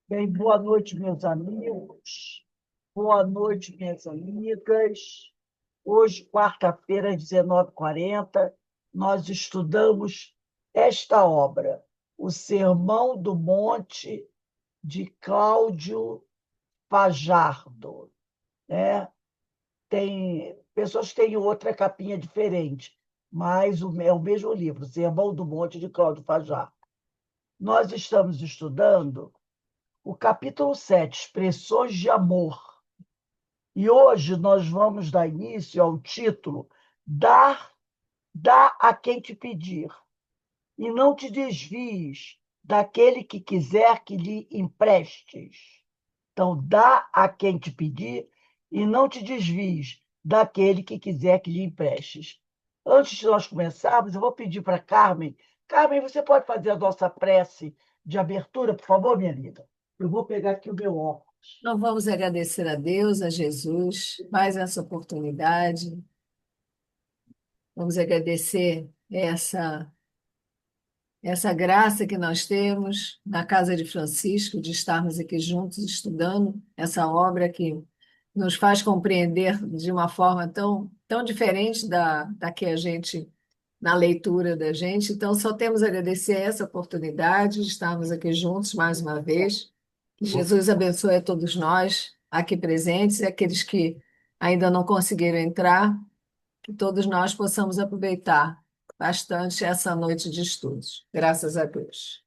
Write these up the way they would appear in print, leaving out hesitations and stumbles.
Bem, boa noite, meus amigos. Boa noite, minhas amigas. Hoje, quarta-feira, às 19h40, nós estudamos esta obra, O Sermão do Monte, de Cláudio Fajardo, né? Tem pessoas que têm outra capinha diferente, mas é o mesmo livro, O Sermão do Monte, de Cláudio Fajardo. Nós estamos estudando o capítulo 7, Expressões de Amor. E hoje nós vamos dar início ao título Dar, dá a quem te pedir, e não te desvies daquele que quiser que lhe emprestes. Então, dá a quem te pedir, e não te desvies daquele que quiser que lhe emprestes. Antes de nós começarmos, eu vou pedir para Carmen. Carmen, você pode fazer a nossa prece de abertura, por favor, minha amiga? Eu vou pegar aqui o meu óculos. Nós vamos agradecer a Deus, a Jesus, mais essa oportunidade. Vamos agradecer essa graça que nós temos na casa de Francisco, de estarmos aqui juntos estudando essa obra que nos faz compreender de uma forma tão diferente da que a gente, na leitura da gente. Então, só temos a agradecer essa oportunidade de estarmos aqui juntos mais uma vez. Que Jesus abençoe a todos nós aqui presentes e aqueles que ainda não conseguiram entrar, que todos nós possamos aproveitar bastante essa noite de estudos. Graças a Deus.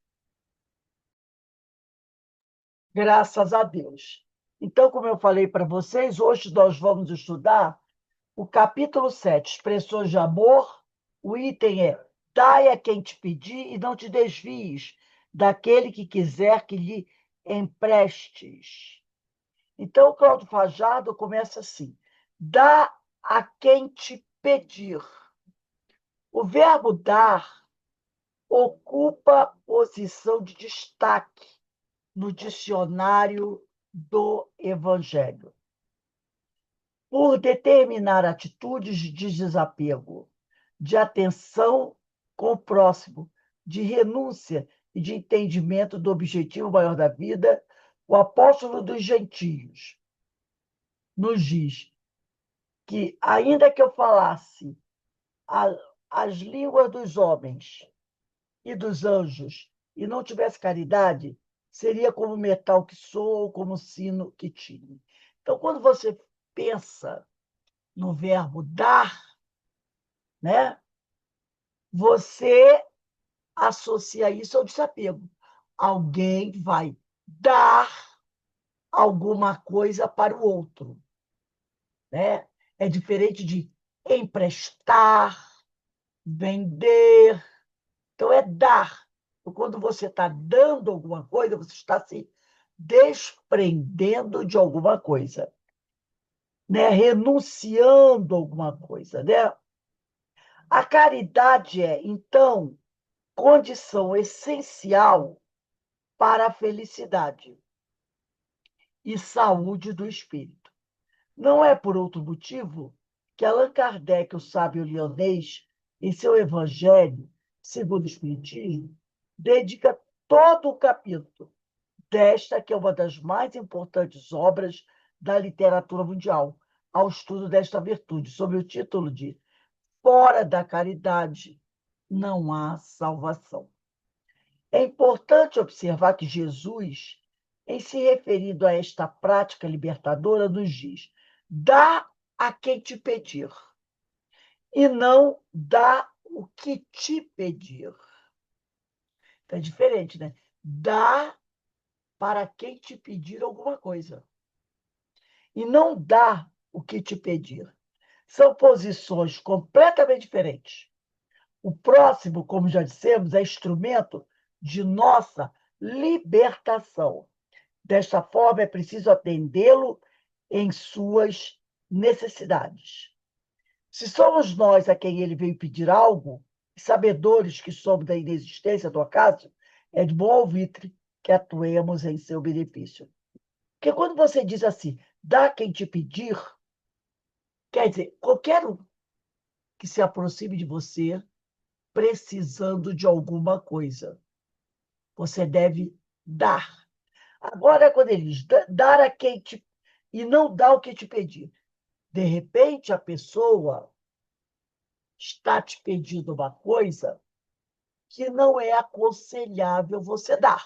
Graças a Deus. Então, como eu falei para vocês, hoje nós vamos estudar o capítulo 7, Expressões de Amor. O item é: dai a quem te pedir e não te desvies daquele que quiser que lhe emprestes. Então, Cláudio Fajardo começa assim: dá a quem te pedir. O verbo dar ocupa posição de destaque no dicionário do Evangelho, por determinar atitudes de desapego, de atenção com o próximo, de renúncia e de entendimento do objetivo maior da vida. O apóstolo dos gentios nos diz que, ainda que eu falasse a- as línguas dos homens e dos anjos e não tivesse caridade, seria como metal que soa ou como sino que tine. Então, quando você pensa no verbo dar, né, você associa isso ao desapego. Alguém vai dar alguma coisa para o outro, né? É diferente de emprestar, vender. Então, é dar. Quando você está dando alguma coisa, você está se desprendendo de alguma coisa, né? Renunciando a alguma coisa, né? A caridade é, então, condição essencial para a felicidade e saúde do espírito. Não é por outro motivo que Allan Kardec, o sábio lianês, em seu Evangelho segundo o Espiritismo, dedica todo o capítulo desta, que é uma das mais importantes obras da literatura mundial, ao estudo desta virtude, sob o título de Fora da caridade não há salvação. É importante observar que Jesus, em se referindo a esta prática libertadora, nos diz: dá a quem te pedir, e não dá o que te pedir. Então, é diferente, né? Dá para quem te pedir alguma coisa, e não dá o que te pedir. São posições completamente diferentes. O próximo, como já dissemos, é instrumento de nossa libertação. Desta forma, é preciso atendê-lo em suas necessidades. Se somos nós a quem ele veio pedir algo, sabedores que somos da inexistência do acaso, é de bom alvitre que atuemos em seu benefício. Porque quando você diz assim, dá quem te pedir, quer dizer, qualquer um que se aproxime de você precisando de alguma coisa, você deve dar. Agora é quando ele diz, dar a quem te... e não dá o que te pedir. De repente, a pessoa está te pedindo uma coisa que não é aconselhável você dar,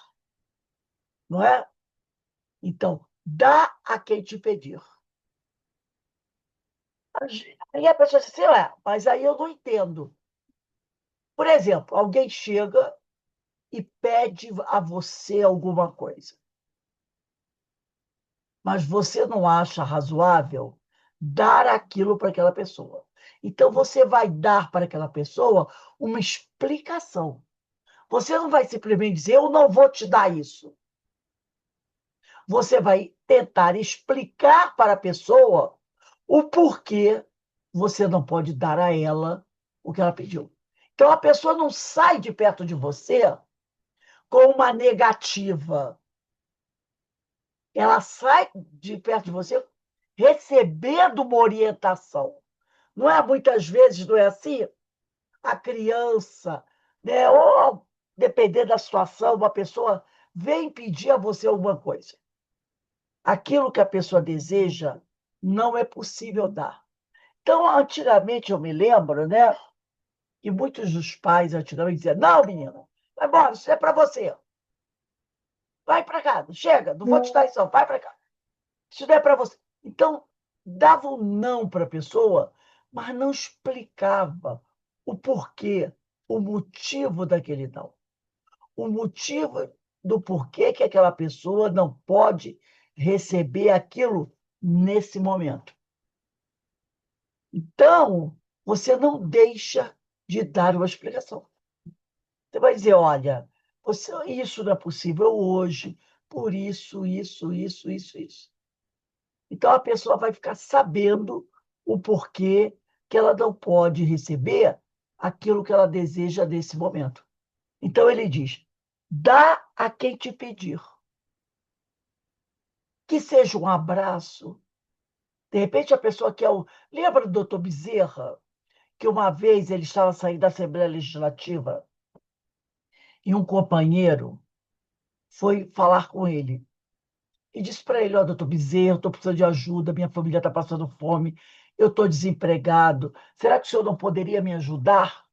não é? Então, dá a quem te pedir. Aí a pessoa diz assim, mas aí eu não entendo. Por exemplo, alguém chega e pede a você alguma coisa, mas você não acha razoável dar aquilo para aquela pessoa. Então, você vai dar para aquela pessoa uma explicação. Você não vai simplesmente dizer, eu não vou te dar isso. Você vai tentar explicar para a pessoa o porquê você não pode dar a ela o que ela pediu. Então, a pessoa não sai de perto de você com uma negativa. Ela sai de perto de você recebendo uma orientação. Não é muitas vezes, não é assim? A criança, né? Ou, dependendo da situação, uma pessoa vem pedir a você alguma coisa. Aquilo que a pessoa deseja não é possível dar. Então, antigamente, eu me lembro, né? E muitos dos pais antigamente diziam: não, menina, vai embora, isso é para você. Vai para casa, chega, não vou te dar isso, não, vai para casa. Isso não é para você. Então, dava um não para a pessoa, mas não explicava o porquê, o motivo daquele não. O motivo do porquê que aquela pessoa não pode receber aquilo nesse momento. Então, você não deixa de dar uma explicação. Você vai dizer, olha, isso não é possível hoje, por isso. Então, a pessoa vai ficar sabendo o porquê que ela não pode receber aquilo que ela deseja nesse momento. Então, ele diz: dá a quem te pedir. Que seja um abraço. De repente, a pessoa quer o. Lembra do doutor Bezerra, que uma vez ele estava saindo da Assembleia Legislativa e um companheiro foi falar com ele e disse para ele: ó, doutor Bezerra, estou precisando de ajuda, minha família está passando fome, eu estou desempregado. Será que o senhor não poderia me ajudar?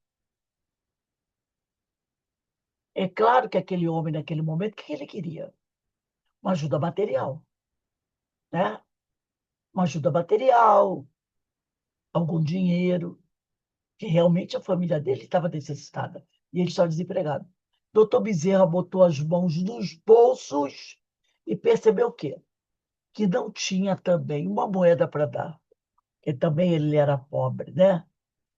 É claro que aquele homem, naquele momento, o que ele queria? Uma ajuda material, né? Uma ajuda material, algum dinheiro, que realmente a família dele estava necessitada e ele estava desempregado. Doutor Bezerra botou as mãos nos bolsos e percebeu o quê? Que não tinha também uma moeda para dar, porque também ele era pobre, né?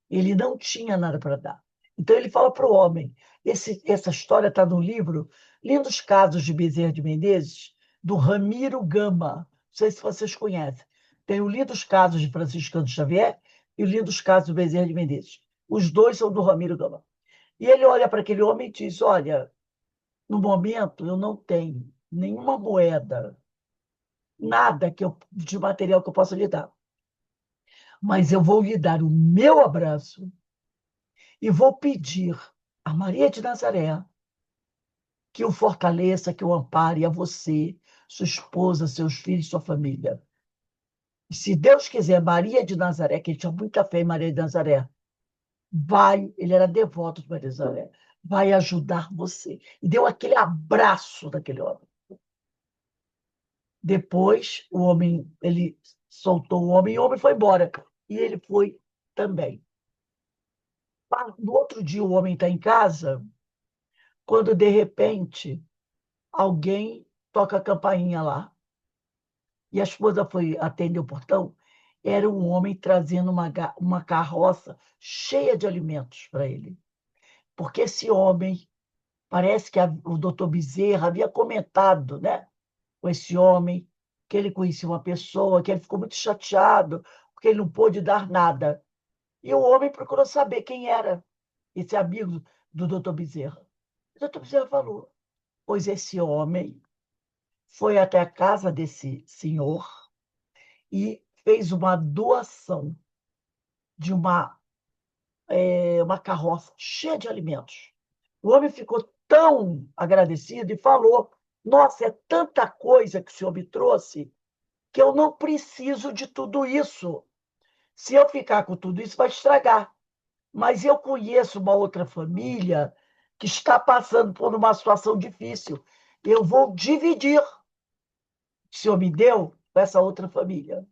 Ele não tinha nada para dar. Então ele fala para o homem, essa história está no livro Lindos Casos de Bezerra de Menezes, do Ramiro Gama. Não sei se vocês conhecem. Tem o Lindos Casos de Franciscano Xavier e o Lindos Casos de Bezerra de Menezes. Os dois são do Ramiro Gama. E ele olha para aquele homem e diz: olha, no momento eu não tenho nenhuma moeda, nada de material que eu possa lhe dar. Mas eu vou lhe dar o meu abraço e vou pedir a Maria de Nazaré que o fortaleça, que o ampare a você, sua esposa, seus filhos, sua família. E se Deus quiser, Maria de Nazaré, que ele tinha muita fé em Maria de Nazaré, ele era devoto de Maria de Nazaré, vai ajudar você. E deu aquele abraço daquele homem. Depois, ele soltou o homem e o homem foi embora. E ele foi também. No outro dia, o homem está em casa, quando de repente alguém toca a campainha lá. E a esposa foi atender o portão. Era um homem trazendo uma carroça cheia de alimentos para ele. Porque esse homem, parece que o doutor Bezerra havia comentado, né, com esse homem, que ele conhecia uma pessoa, que ele ficou muito chateado, porque ele não pôde dar nada. E o homem procurou saber quem era esse amigo do doutor Bezerra. O doutor Bezerra falou: pois esse homem foi até a casa desse senhor e fez uma doação de uma carroça cheia de alimentos. O homem ficou tão agradecido e falou Nossa, é tanta coisa que o senhor me trouxe que eu não preciso de tudo isso. Se eu ficar com tudo isso, vai estragar. Mas eu conheço uma outra família que está passando por uma situação difícil. Eu vou dividir o que o senhor me deu com essa outra família.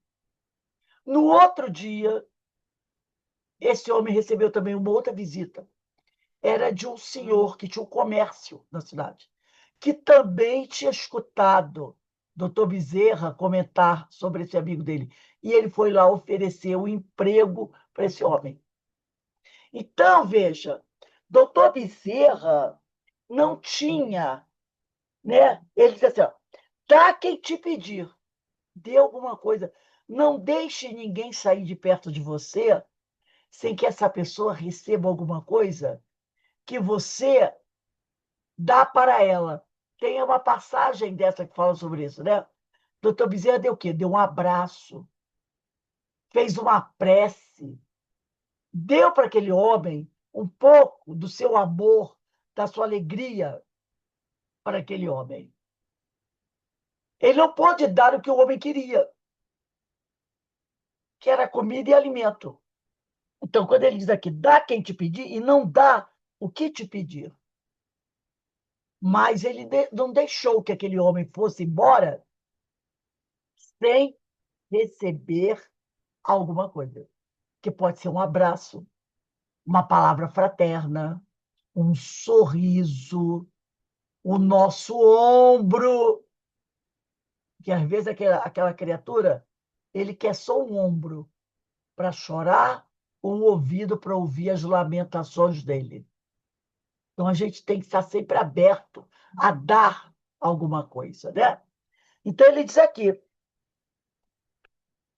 No outro dia, esse homem recebeu também uma outra visita. Era de um senhor que tinha um comércio na cidade, que também tinha escutado doutor Bezerra comentar sobre esse amigo dele. E ele foi lá oferecer um emprego para esse homem. Então, veja, doutor Bezerra não tinha, né? Ele disse assim: ó, dá quem te pedir, dê alguma coisa. Não deixe ninguém sair de perto de você sem que essa pessoa receba alguma coisa que você dá para ela. Tem uma passagem dessa que fala sobre isso, né? Doutor Bezerra deu o quê? Deu um abraço, fez uma prece, deu para aquele homem um pouco do seu amor, da sua alegria para aquele homem. Ele não pôde dar o que o homem queria, que era comida e alimento. Então, quando ele diz aqui, dá quem te pedir, e não dá o que te pedir. Mas ele não deixou que aquele homem fosse embora sem receber alguma coisa. Que pode ser um abraço, uma palavra fraterna, um sorriso, o nosso ombro, que às vezes aquela criatura, ele quer só um ombro para chorar, um ouvido para ouvir as lamentações dele. Então a gente tem que estar sempre aberto a dar alguma coisa, né? Então ele diz aqui: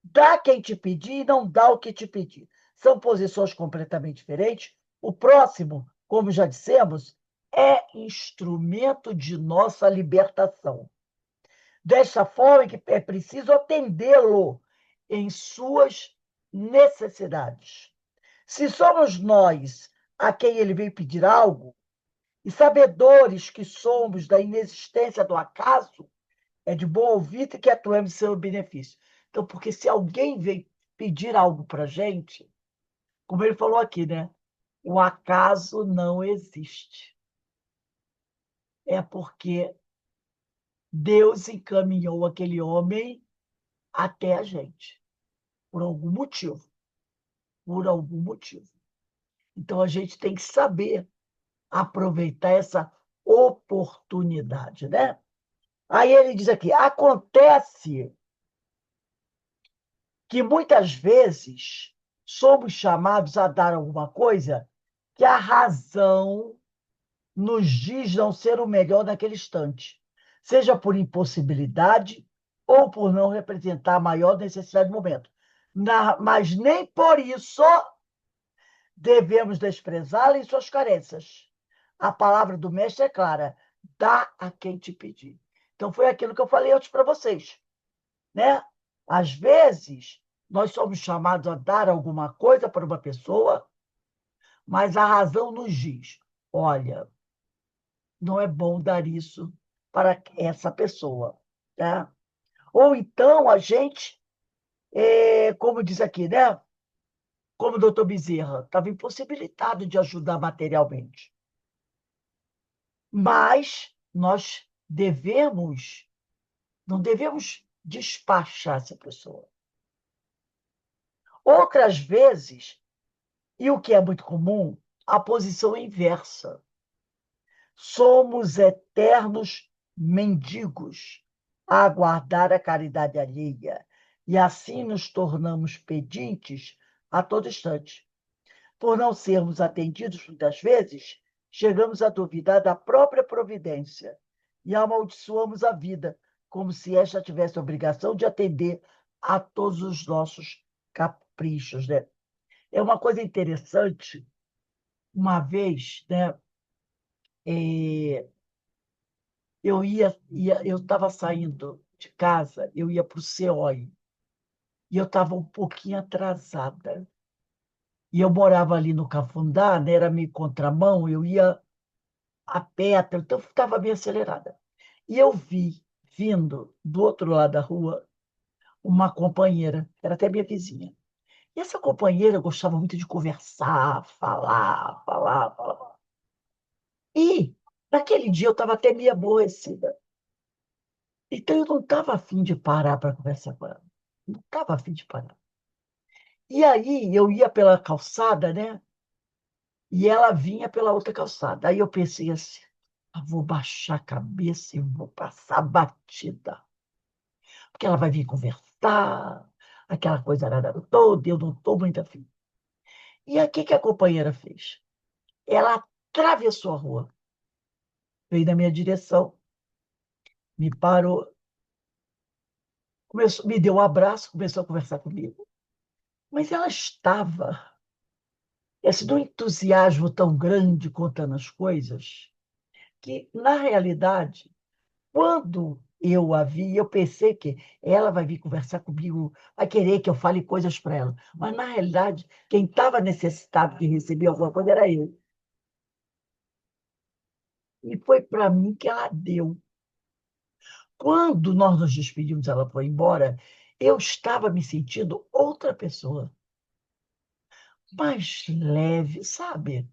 dá quem te pedir e não dá o que te pedir. São posições completamente diferentes. O próximo, como já dissemos, é instrumento de nossa libertação. Desta forma que é preciso atendê-lo em suas necessidades. Se somos nós a quem ele veio pedir algo, e sabedores que somos da inexistência do acaso, é de bom ouvido que atuemos em seu benefício. Então, porque se alguém vem pedir algo para a gente, como ele falou aqui, né? O acaso não existe. É porque Deus encaminhou aquele homem até a gente, por algum motivo. Por algum motivo. Então, a gente tem que saber aproveitar essa oportunidade, né? Aí ele diz aqui: acontece que muitas vezes somos chamados a dar alguma coisa que a razão nos diz não ser o melhor naquele instante, seja por impossibilidade ou por não representar a maior necessidade do momento. Mas nem por isso devemos desprezá-la em suas carências. A palavra do mestre é clara: dá a quem te pedir. Então, foi aquilo que eu falei antes para vocês, né? Às vezes, nós somos chamados a dar alguma coisa para uma pessoa, mas a razão nos diz: olha, não é bom dar isso para essa pessoa, tá? Ou então a gente, como diz aqui, né? Como o doutor Bezerra, estava impossibilitado de ajudar materialmente. Mas nós não devemos despachar essa pessoa. Outras vezes, e o que é muito comum, a posição é inversa. Somos eternos mendigos a aguardar a caridade alheia, e assim nos tornamos pedintes a todo instante. Por não sermos atendidos muitas vezes, chegamos a duvidar da própria providência e amaldiçoamos a vida, como se esta tivesse a obrigação de atender a todos os nossos caprichos, né? É uma coisa interessante. Uma vez, né, eu estava saindo de casa, eu ia para o CEOI, e eu estava um pouquinho atrasada. E eu morava ali no Cafundá, né, era meio contramão, eu ia a pé, então eu estava bem acelerada. E eu vi, vindo do outro lado da rua, uma companheira, era até minha vizinha. E essa companheira gostava muito de conversar, falar, falar, falar. E, naquele dia, eu estava até meio aborrecida. Então, eu não estava afim de parar para conversar com ela. Não estava afim de parar. E aí, eu ia pela calçada, né? E ela vinha pela outra calçada. Aí eu pensei assim, vou baixar a cabeça e vou passar batida. Porque ela vai vir conversar, aquela coisa arada toda, eu não estou muito afim. E aí, o que que a companheira fez? Ela atravessou a rua, veio na minha direção, me parou, começou, me deu um abraço, começou a conversar comigo. Mas ela estava, assim, num entusiasmo tão grande contando as coisas, que, na realidade, quando eu a vi, eu pensei que ela vai vir conversar comigo, vai querer que eu fale coisas para ela. Mas, na realidade, quem estava necessitado de receber alguma coisa era eu. E foi para mim que ela deu. Quando nós nos despedimos, ela foi embora, eu estava me sentindo outra pessoa, mais leve, sabe?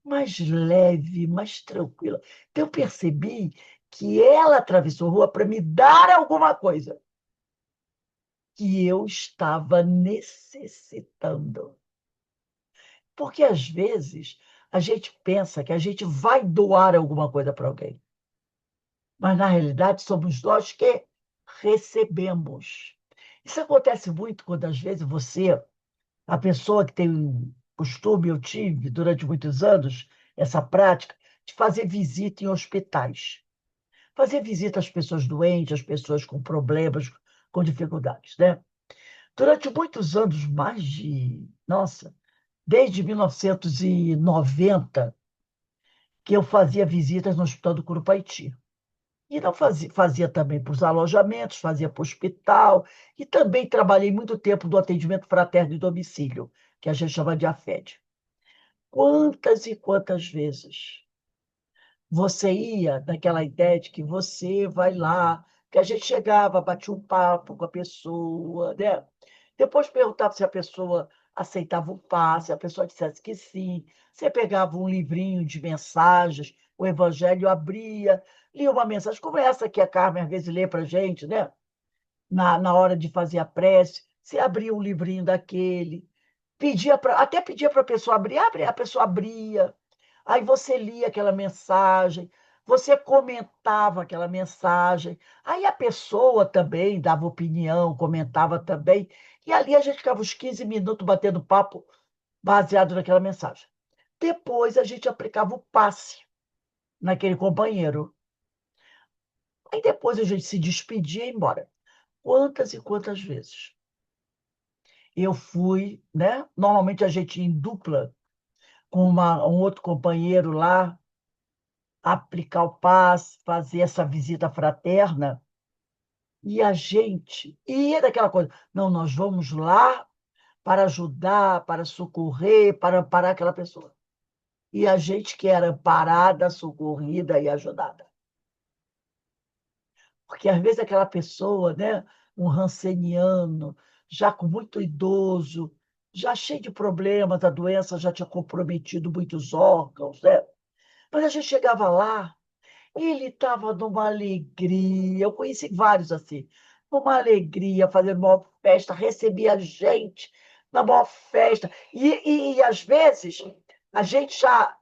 Mais leve, mais tranquila. Então, eu percebi que ela atravessou a rua para me dar alguma coisa que eu estava necessitando. Porque, às vezes, a gente pensa que a gente vai doar alguma coisa para alguém, mas, na realidade, somos nós que recebemos. Isso acontece muito quando, às vezes, você, a pessoa que tem um costume, eu tive durante muitos anos, essa prática, de fazer visita em hospitais. Fazer visita às pessoas doentes, às pessoas com problemas, com dificuldades, né? Durante muitos anos, mais de, nossa, desde 1990, que eu fazia visitas no Hospital do Curupaiti. E não fazia também para os alojamentos, fazia para o hospital, e também trabalhei muito tempo no atendimento fraterno de domicílio, que a gente chama de AFED. Quantas e quantas vezes você ia naquela ideia de que você vai lá, que a gente chegava, batia um papo com a pessoa, né? Depois perguntava se a pessoa aceitava o passe, a pessoa dissesse que sim. Você pegava um livrinho de mensagens, o Evangelho abria, lia uma mensagem, como essa que a Carmen às vezes lê para a gente, né? Na hora de fazer a prece, você abria um livrinho daquele, até pedia para a pessoa abrir, a pessoa abria. Aí você lia aquela mensagem, você comentava aquela mensagem, aí a pessoa também dava opinião, comentava também, e ali a gente ficava uns 15 minutos batendo papo baseado naquela mensagem. Depois a gente aplicava o passe naquele companheiro. Aí depois a gente se despedia e ia embora. Quantas e quantas vezes eu fui, né? Normalmente a gente ia em dupla com um outro companheiro lá, aplicar o passe, fazer essa visita fraterna, e a gente ia daquela coisa, não, nós vamos lá para ajudar, para socorrer, para amparar aquela pessoa. E a gente que era amparada, socorrida e ajudada. Porque às vezes aquela pessoa, né, um ranceniano, já com muito idoso, já cheio de problemas, a doença já tinha comprometido muitos órgãos, né? Mas a gente chegava lá, ele estava numa alegria, eu conheci vários assim, numa alegria, fazendo uma festa, recebia gente na maior festa. E às vezes, a gente já,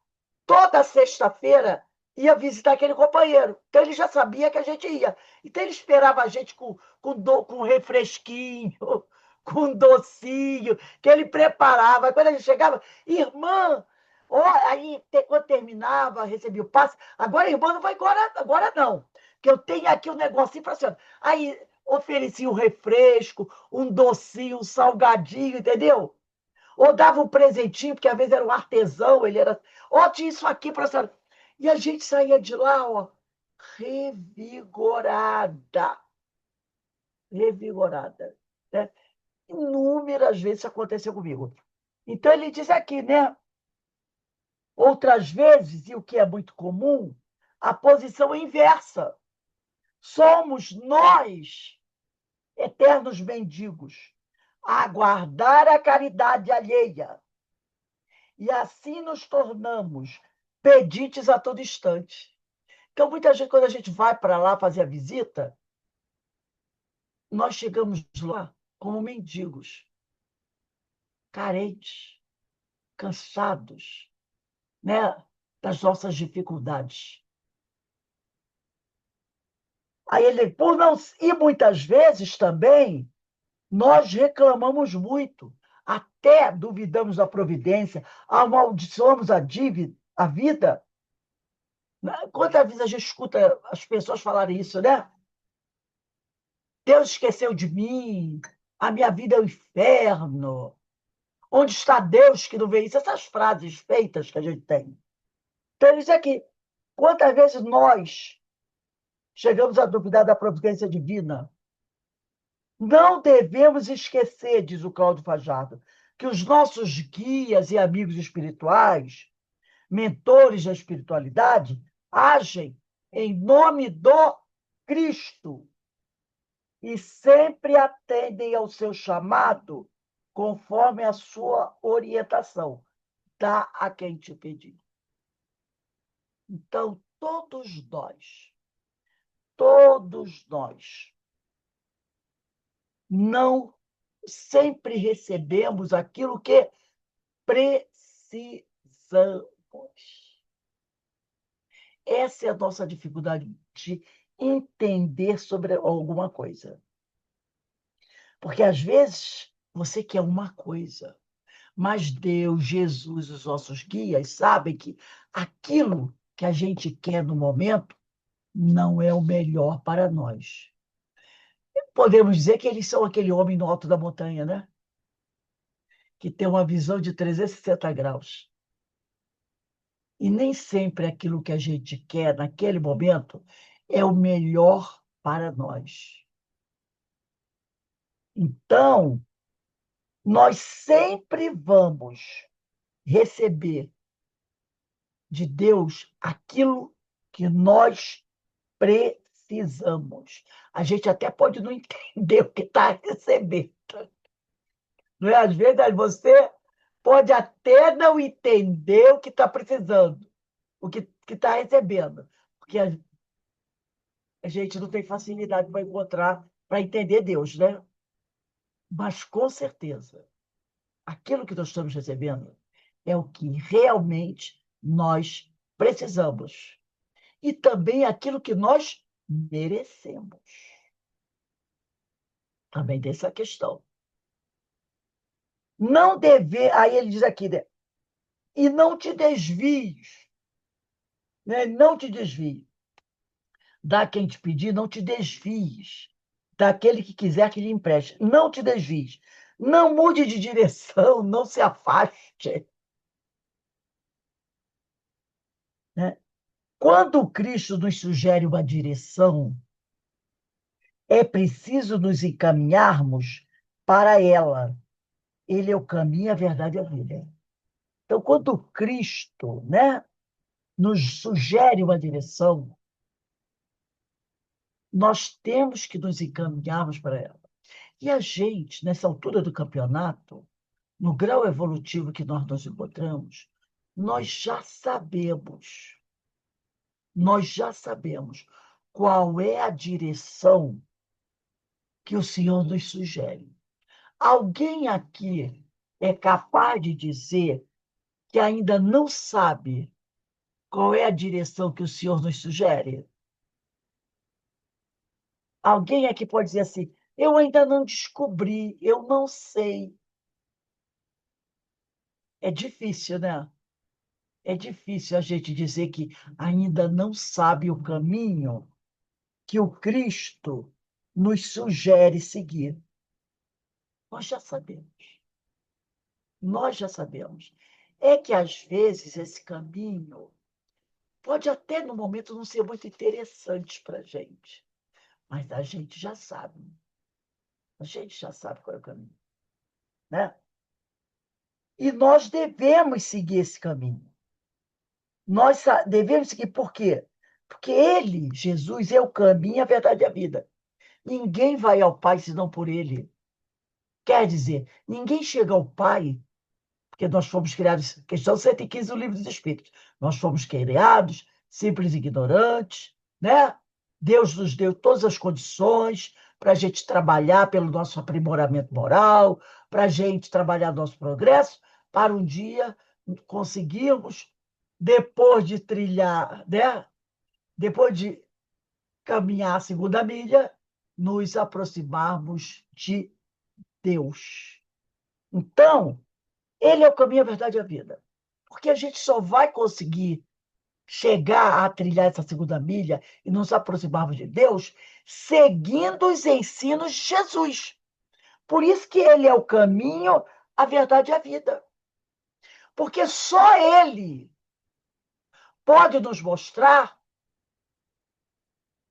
toda sexta-feira, ia visitar aquele companheiro. Então, ele já sabia que a gente ia. Então, ele esperava a gente com refresquinho, com docinho, que ele preparava. Aí, quando a gente chegava, irmã, ó, aí, quando terminava, recebia o passe. Agora, irmã, não vai embora, agora não, que eu tenho aqui um negocinho para a senhora. Aí, oferecia um refresco, um docinho, um salgadinho, entendeu? Ou dava um presentinho, porque às vezes era um artesão, ele era. Ó, tinha isso aqui para a senhora. E a gente saía de lá, ó, revigorada, revigorada. Né? Inúmeras vezes isso aconteceu comigo. Então, ele diz aqui, né? Outras vezes, e o que é muito comum, a posição é inversa. Somos nós, eternos mendigos, a aguardar a caridade alheia. E assim nos tornamos pedites a todo instante. Então, muita gente, quando a gente vai para lá fazer a visita, nós chegamos lá como mendigos, carentes, cansados, né, das nossas dificuldades. Aí ele, por não, e muitas vezes também nós reclamamos muito, até duvidamos da providência, amaldiçoamos a dívida, a vida. Quantas vezes a gente escuta as pessoas falarem isso, né? Deus esqueceu de mim, a minha vida é o inferno. Onde está Deus que não vê isso? Essas frases feitas que a gente tem. Então, isso aqui. Quantas vezes nós chegamos a duvidar da providência divina? Não devemos esquecer, diz o Cláudio Fajardo, que os nossos guias e amigos espirituais, mentores da espiritualidade, agem em nome do Cristo e sempre atendem ao seu chamado conforme a sua orientação. Dá a quem te pedir. Então, todos nós, não sempre recebemos aquilo que precisamos. Essa é a nossa dificuldade de entender sobre alguma coisa. Porque, às vezes, você quer uma coisa, mas Deus, Jesus, os nossos guias, sabem que aquilo que a gente quer no momento não é o melhor para nós. Podemos dizer que eles são aquele homem no alto da montanha, né? Que tem uma visão de 360 graus. E nem sempre aquilo que a gente quer naquele momento é o melhor para nós. Então, nós sempre vamos receber de Deus aquilo que nós precisamos. A gente até pode não entender o que está recebendo. Não é? Às vezes, você pode até não entender o que está precisando, o que está recebendo, porque a gente não tem facilidade para encontrar, para entender Deus, né? Mas, com certeza, aquilo que nós estamos recebendo é o que realmente nós precisamos. E também aquilo que nós merecemos. Também tem essa questão. Não dever, aí ele diz aqui, né? E não te desvies, né? Não te desvies. Dá quem te pedir, não te desvies. Daquele que quiser que lhe empreste. Não te desvies. Não mude de direção, não se afaste. Né? Quando Cristo nos sugere uma direção, é preciso nos encaminharmos para ela. Ele é o caminho, a verdade e a vida. Então, quando Cristo, né, nos sugere uma direção, nós temos que nos encaminharmos para ela. E a gente, nessa altura do campeonato, no grau evolutivo que nós nos encontramos, nós já sabemos qual é a direção que o Senhor nos sugere. Alguém aqui é capaz de dizer que ainda não sabe qual é a direção que o Senhor nos sugere? Alguém aqui pode dizer assim: eu ainda não descobri, eu não sei. É difícil, né? É difícil a gente dizer que ainda não sabe o caminho que o Cristo nos sugere seguir. Nós já sabemos. Nós já sabemos. É que, às vezes, esse caminho pode até, no momento, não ser muito interessante para a gente, mas a gente já sabe. A gente já sabe qual é o caminho, né? E nós devemos seguir esse caminho. Nós devemos seguir por quê? Porque ele, Jesus, é o caminho, a verdade e a vida. Ninguém vai ao Pai senão por ele. Quer dizer, ninguém chega ao Pai, porque nós fomos criados, questão 115 do Livro dos Espíritos, nós fomos criados simples e ignorantes, né? Deus nos deu todas as condições para a gente trabalhar pelo nosso aprimoramento moral, para a gente trabalhar nosso progresso, para um dia conseguirmos, depois de trilhar, né? Depois de caminhar a segunda milha, nos aproximarmos de Deus. Então, ele é o caminho, a verdade e a vida. Porque a gente só vai conseguir chegar a trilhar essa segunda milha e nos aproximarmos de Deus seguindo os ensinos de Jesus. Por isso que ele é o caminho, a verdade e a vida. Porque só ele pode nos mostrar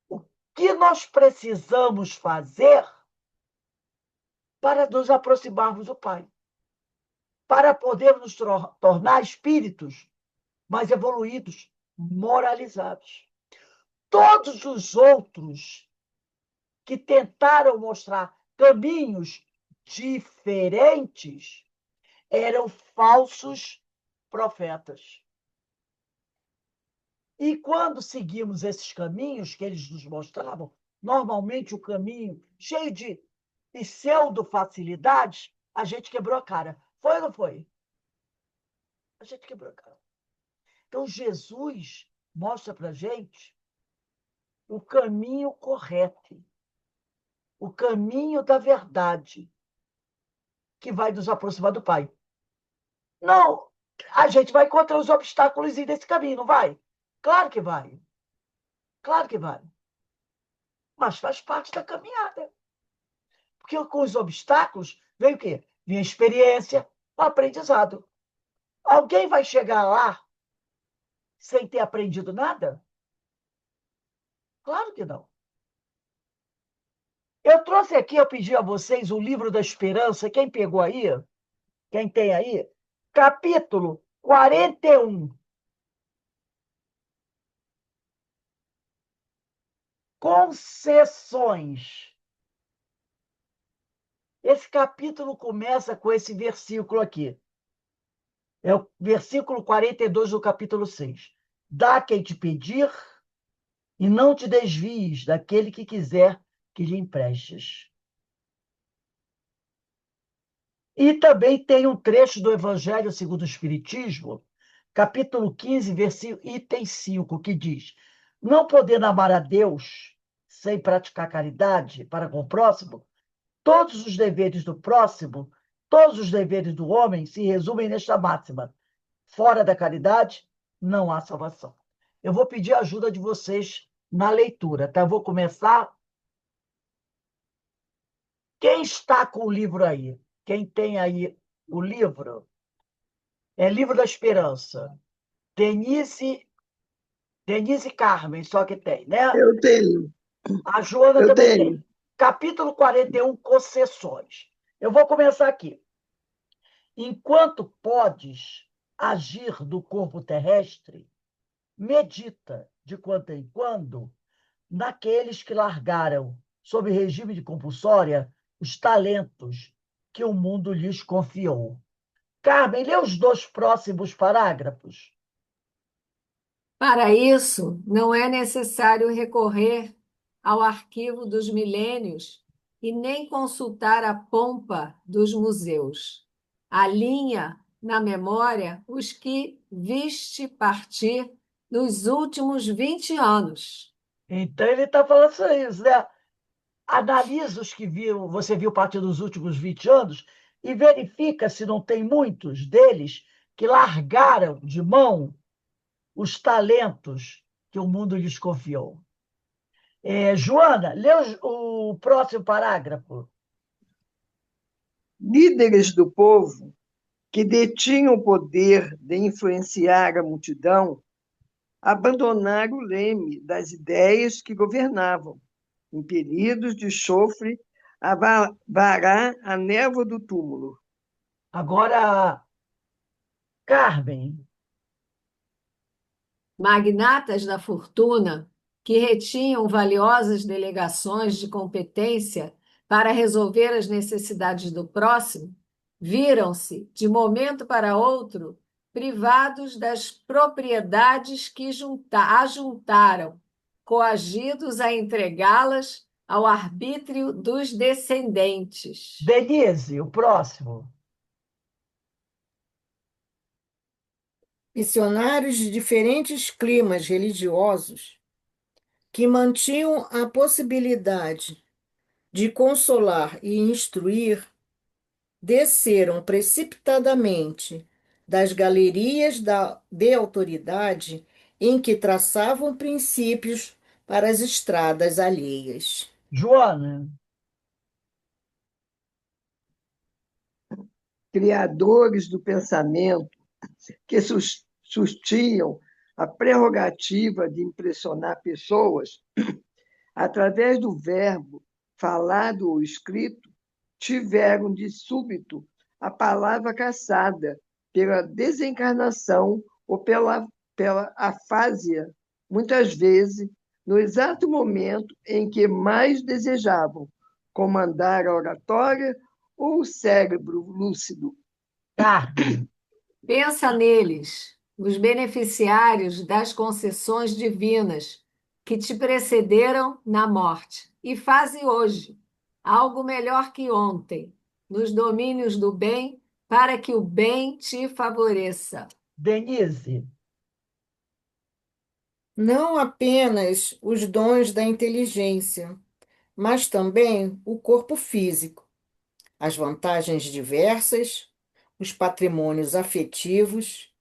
o que nós precisamos fazer para nos aproximarmos do Pai, para podermos nos tornar espíritos mais evoluídos, moralizados. Todos os outros que tentaram mostrar caminhos diferentes eram falsos profetas. E quando seguimos esses caminhos que eles nos mostravam, normalmente o caminho cheio de pseudo-facilidades, a gente quebrou a cara. Foi ou não foi? A gente quebrou a cara. Então, Jesus mostra para a gente o caminho correto, o caminho da verdade, que vai nos aproximar do Pai. Não, a gente vai encontrar os obstáculos desse caminho, não vai? Claro que vai. Claro que vai. Mas faz parte da caminhada. Porque com os obstáculos vem o quê? Vem a experiência, o aprendizado. Alguém vai chegar lá sem ter aprendido nada? Claro que não. Eu trouxe aqui, eu pedi a vocês o livro da Esperança. Quem pegou aí? Quem tem aí? Capítulo 41. Concessões. Esse capítulo começa com esse versículo aqui. É o versículo 42 do capítulo 6. Dá quem te pedir e não te desvies daquele que quiser que lhe emprestes. E também tem um trecho do Evangelho segundo o Espiritismo, capítulo 15, versículo, item 5, que diz: não podendo amar a Deus sem praticar caridade para com o próximo, todos os deveres do próximo, todos os deveres do homem se resumem nesta máxima: fora da caridade, não há salvação. Eu vou pedir a ajuda de vocês na leitura, tá? Eu vou começar. Quem está com o livro aí? Quem tem aí o livro? É Livro da Esperança. Denise, Denise Carmen, só que tem, né? Eu tenho, A Joana eu também tenho. tem. Capítulo 41, Concessões. Eu vou começar aqui. Enquanto podes agir do corpo terrestre, medita, de quando em quando, naqueles que largaram, sob regime de compulsória, os talentos que o mundo lhes confiou. Carmen, lê os dois próximos parágrafos. Para isso, não é necessário recorrer ao arquivo dos milênios e nem consultar a pompa dos museus. Alinha na memória os que viste partir nos últimos 20 anos. Então, ele está falando isso, né? Analisa os que viu, você viu partir dos últimos 20 anos e verifica se não tem muitos deles que largaram de mão os talentos que o mundo lhes confiou. Joana, lê o próximo parágrafo. Líderes do povo que detinham o poder de influenciar a multidão abandonaram o leme das ideias que governavam, impelidos de chofre a varar a névoa do túmulo. Agora, Carmen, Magnatas da fortuna, que retinham valiosas delegações de competência para resolver as necessidades do próximo, viram-se, de momento para outro, privados das propriedades que ajuntaram, coagidos a entregá-las ao arbítrio dos descendentes. Denise, o próximo. Missionários de diferentes climas religiosos que mantinham a possibilidade de consolar e instruir desceram precipitadamente das galerias de autoridade em que traçavam princípios para as estradas alheias. Joana, Criadores do pensamento que sustiam a prerrogativa de impressionar pessoas através do verbo falado ou escrito, tiveram de súbito a palavra caçada pela desencarnação ou pela afásia, muitas vezes no exato momento em que mais desejavam comandar a oratória ou o cérebro lúcido. Carmen, Pensa neles, os beneficiários das concessões divinas que te precederam na morte e faze hoje algo melhor que ontem, nos domínios do bem, para que o bem te favoreça. Denise, Não apenas os dons da inteligência, mas também o corpo físico, as vantagens diversas, os patrimônios afetivos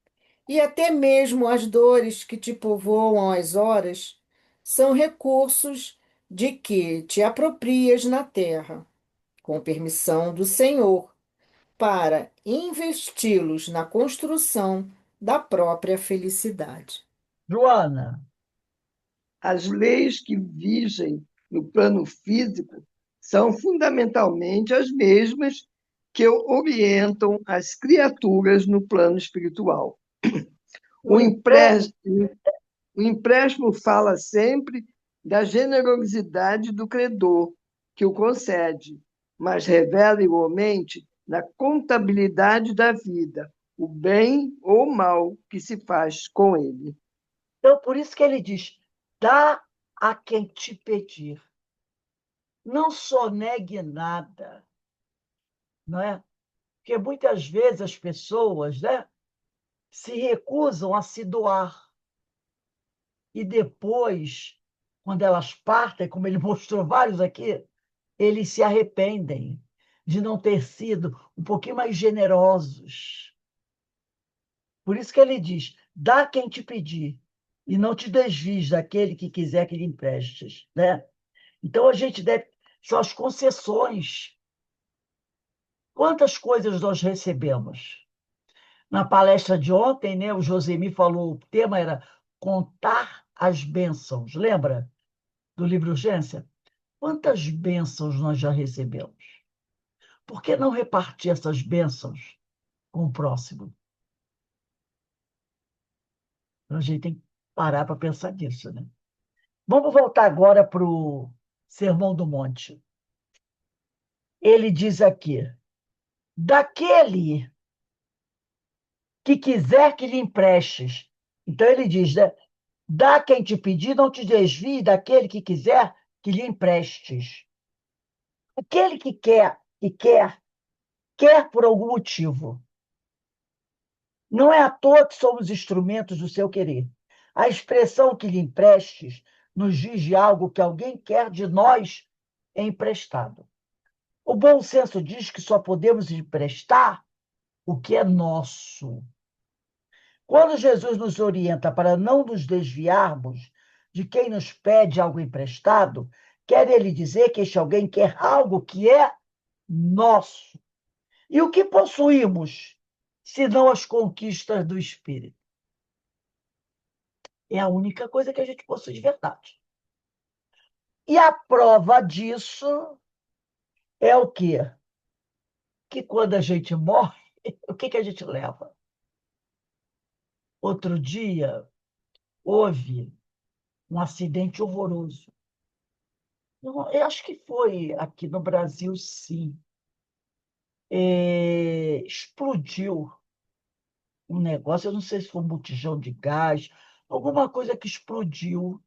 e até mesmo as dores que te povoam as horas são recursos de que te aproprias na terra, com permissão do Senhor, para investi-los na construção da própria felicidade. Joana, As leis que vigem no plano físico são fundamentalmente as mesmas que orientam as criaturas no plano espiritual. o O empréstimo, empréstimo, o empréstimo fala sempre da generosidade do credor que o concede, mas revela igualmente na contabilidade da vida, o bem ou o mal que se faz com ele. então por isso que ele diz: dá a quem te pedir. Não sonegue nada, não é? Porque muitas vezes as pessoas, né, se recusam a se doar. E depois, quando elas partem, como ele mostrou vários aqui, eles se arrependem de não ter sido um pouquinho mais generosos. Por isso que ele diz: dá quem te pedir, e não te desvies daquele que quiser que lhe emprestes, né? Então a gente deve. São as concessões. Quantas coisas nós recebemos? Na palestra de ontem, né, o Josemi falou, o tema era contar as bênçãos. Lembra do livro Urgência? Quantas bênçãos nós já recebemos? Por que não repartir essas bênçãos com o próximo? A gente tem que parar para pensar nisso, né? Vamos voltar agora para o Sermão do Monte. Ele diz aqui: daquele que quiser que lhe emprestes. Então ele diz, né? Dá quem te pedir, não te desvie daquele que quiser que lhe emprestes. Aquele que quer por algum motivo. Não é à toa que somos instrumentos do seu querer. A expressão que lhe emprestes nos diz de algo que alguém quer de nós emprestado. O bom senso diz que só podemos emprestar o que é nosso. Quando Jesus nos orienta para não nos desviarmos de quem nos pede algo emprestado, quer ele dizer que este alguém quer algo que é nosso. E o que possuímos, senão as conquistas do Espírito? É a única coisa que a gente possui de verdade. E a prova disso é o quê? Que quando a gente morre, o que a gente leva? Outro dia, houve um acidente horroroso. Eu acho que foi aqui no Brasil, sim. Explodiu um negócio, eu não sei se foi um botijão de gás, alguma coisa que explodiu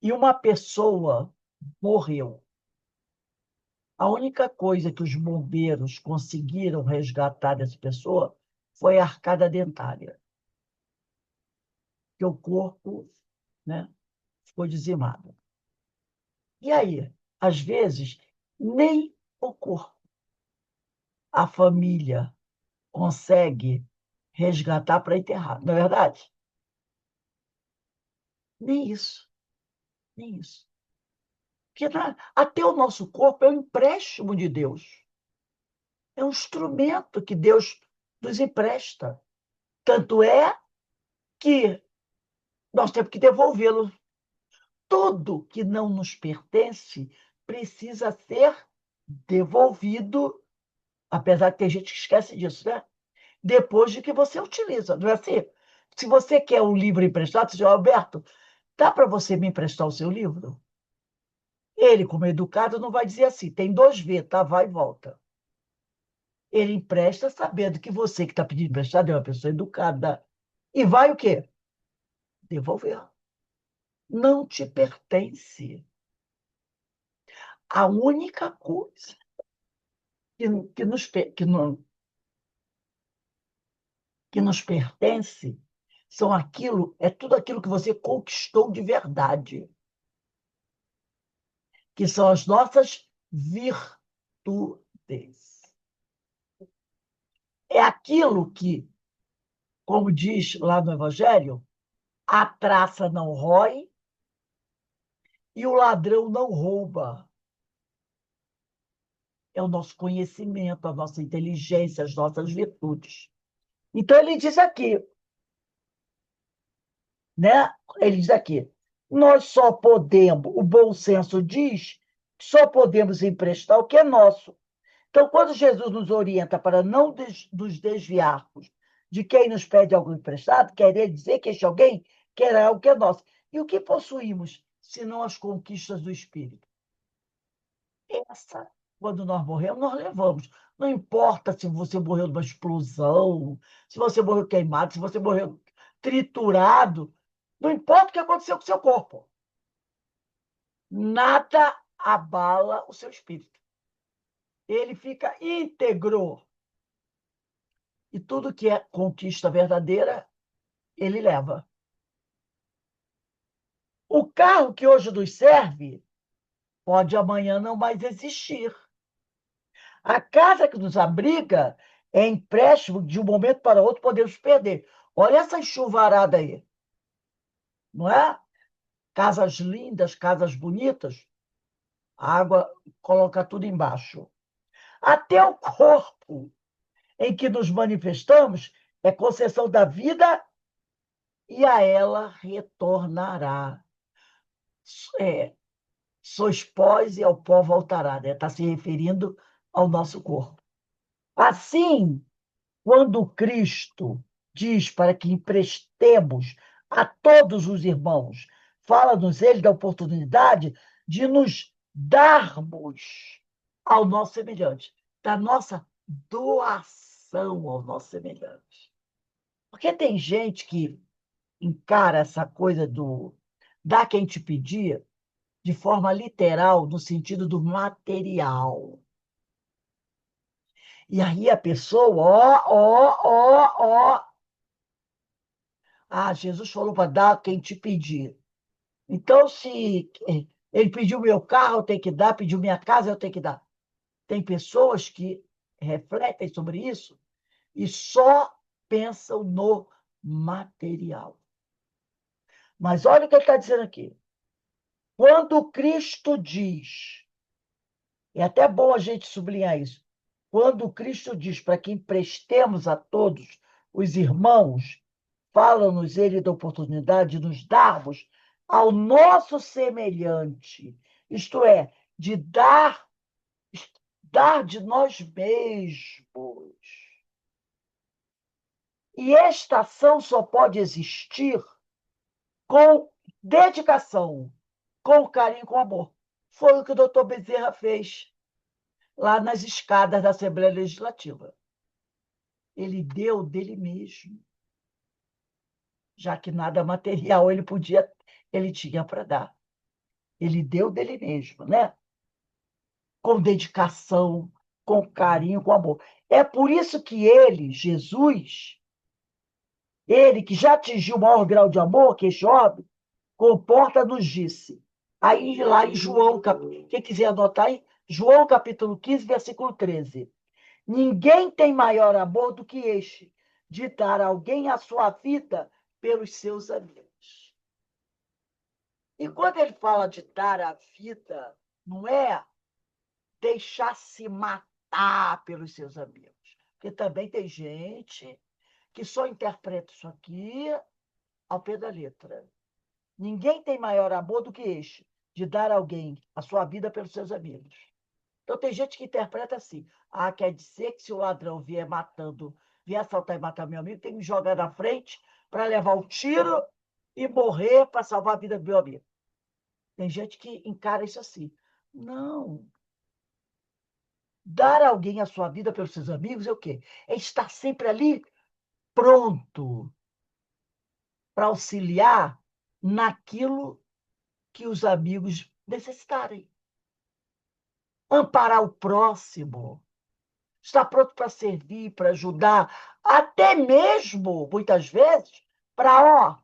e uma pessoa morreu. A única coisa que os bombeiros conseguiram resgatar dessa pessoa foi a arcada dentária, que o corpo, né, ficou dizimado. E aí, às vezes, nem o corpo a família consegue resgatar para enterrar, não é verdade? Nem isso, nem isso. Porque até o nosso corpo é um empréstimo de Deus. É um instrumento que Deus nos empresta. Tanto é que nós temos que devolvê-lo. Tudo que não nos pertence precisa ser devolvido, apesar que tem gente que esquece disso, né? Depois de que você utiliza, não é assim? Se você quer um livro emprestado, você diz, Alberto, dá para você me emprestar o seu livro? Ele, como educado, não vai dizer assim, tem 2 V, tá? Vai e volta. Ele empresta sabendo que você que está pedindo emprestado é uma pessoa educada. E vai o quê? Devolver. Não te pertence. A única coisa que nos, que nos pertence é tudo aquilo que você conquistou de verdade, que são as nossas virtudes. É aquilo que, como diz lá no Evangelho, a traça não rói e o ladrão não rouba. É o nosso conhecimento, a nossa inteligência, as nossas virtudes. Então, ele diz aqui, né? Ele diz aqui, nós só podemos, o bom senso diz, só podemos emprestar o que é nosso. Então, quando Jesus nos orienta para não nos desviarmos de quem nos pede algo emprestado, quer dizer que este alguém quer algo que é nosso. E o que possuímos, senão as conquistas do Espírito? Essa, quando nós morremos, nós levamos. Não importa se você morreu numa explosão, se você morreu queimado, se você morreu triturado, não importa o que aconteceu com o seu corpo. Nada abala o seu espírito. Ele fica íntegro. E tudo que é conquista verdadeira, ele leva. O carro que hoje nos serve pode amanhã não mais existir. A casa que nos abriga é empréstimo, de um momento para outro podemos perder. Olha essa enxuvarada aí, não é? Casas lindas, casas bonitas, a água coloca tudo embaixo. Até o corpo em que nos manifestamos é concessão da vida e a ela retornará. É, sois pós e ao pó voltará, né? Está se referindo ao nosso corpo. Assim, quando Cristo diz para que emprestemos a todos os irmãos, fala-nos ele da oportunidade de nos darmos ao nosso semelhante, da nossa doação ao nosso semelhante. Porque tem gente que encara essa coisa do dá quem te pedir de forma literal, no sentido do material. E aí a pessoa, ó. Ah, Jesus falou para dar quem te pedir. Então, se ele pediu meu carro, eu tenho que dar, pediu minha casa, eu tenho que dar. Tem pessoas que refletem sobre isso e só pensam no material. Mas olha o que ele está dizendo aqui. Quando Cristo diz, é até bom a gente sublinhar isso, quando Cristo diz para que emprestemos a todos os irmãos, fala-nos ele da oportunidade de nos darmos ao nosso semelhante, isto é, de dar de nós mesmos. E esta ação só pode existir com dedicação, com carinho, com amor. Foi o que o doutor Bezerra fez lá nas escadas da Assembleia Legislativa. Ele deu dele mesmo, já que nada material ele tinha para dar. Ele deu dele mesmo, né? Com dedicação, com carinho, com amor. É por isso que ele, Jesus, ele que já atingiu o maior grau de amor, que este homem, comporta, nos disse. Aí lá em João, quem quiser anotar aí, João capítulo 15, versículo 13. Ninguém tem maior amor do que este, de dar a alguém a sua vida pelos seus amigos. E quando ele fala de dar a vida, não é deixar-se matar pelos seus amigos. Porque também tem gente que só interpreta isso aqui ao pé da letra. Ninguém tem maior amor do que este, de dar a alguém a sua vida pelos seus amigos. Então, tem gente que interpreta assim. Ah, quer dizer que se o ladrão vier assaltar e matar meu amigo, tem que me jogar na frente para levar um tiro e morrer para salvar a vida do meu amigo. Tem gente que encara isso assim. Não. Dar a alguém a sua vida pelos seus amigos é o quê? É estar sempre ali pronto para auxiliar naquilo que os amigos necessitarem. Amparar o próximo, estar pronto para servir, para ajudar, até mesmo, muitas vezes, para,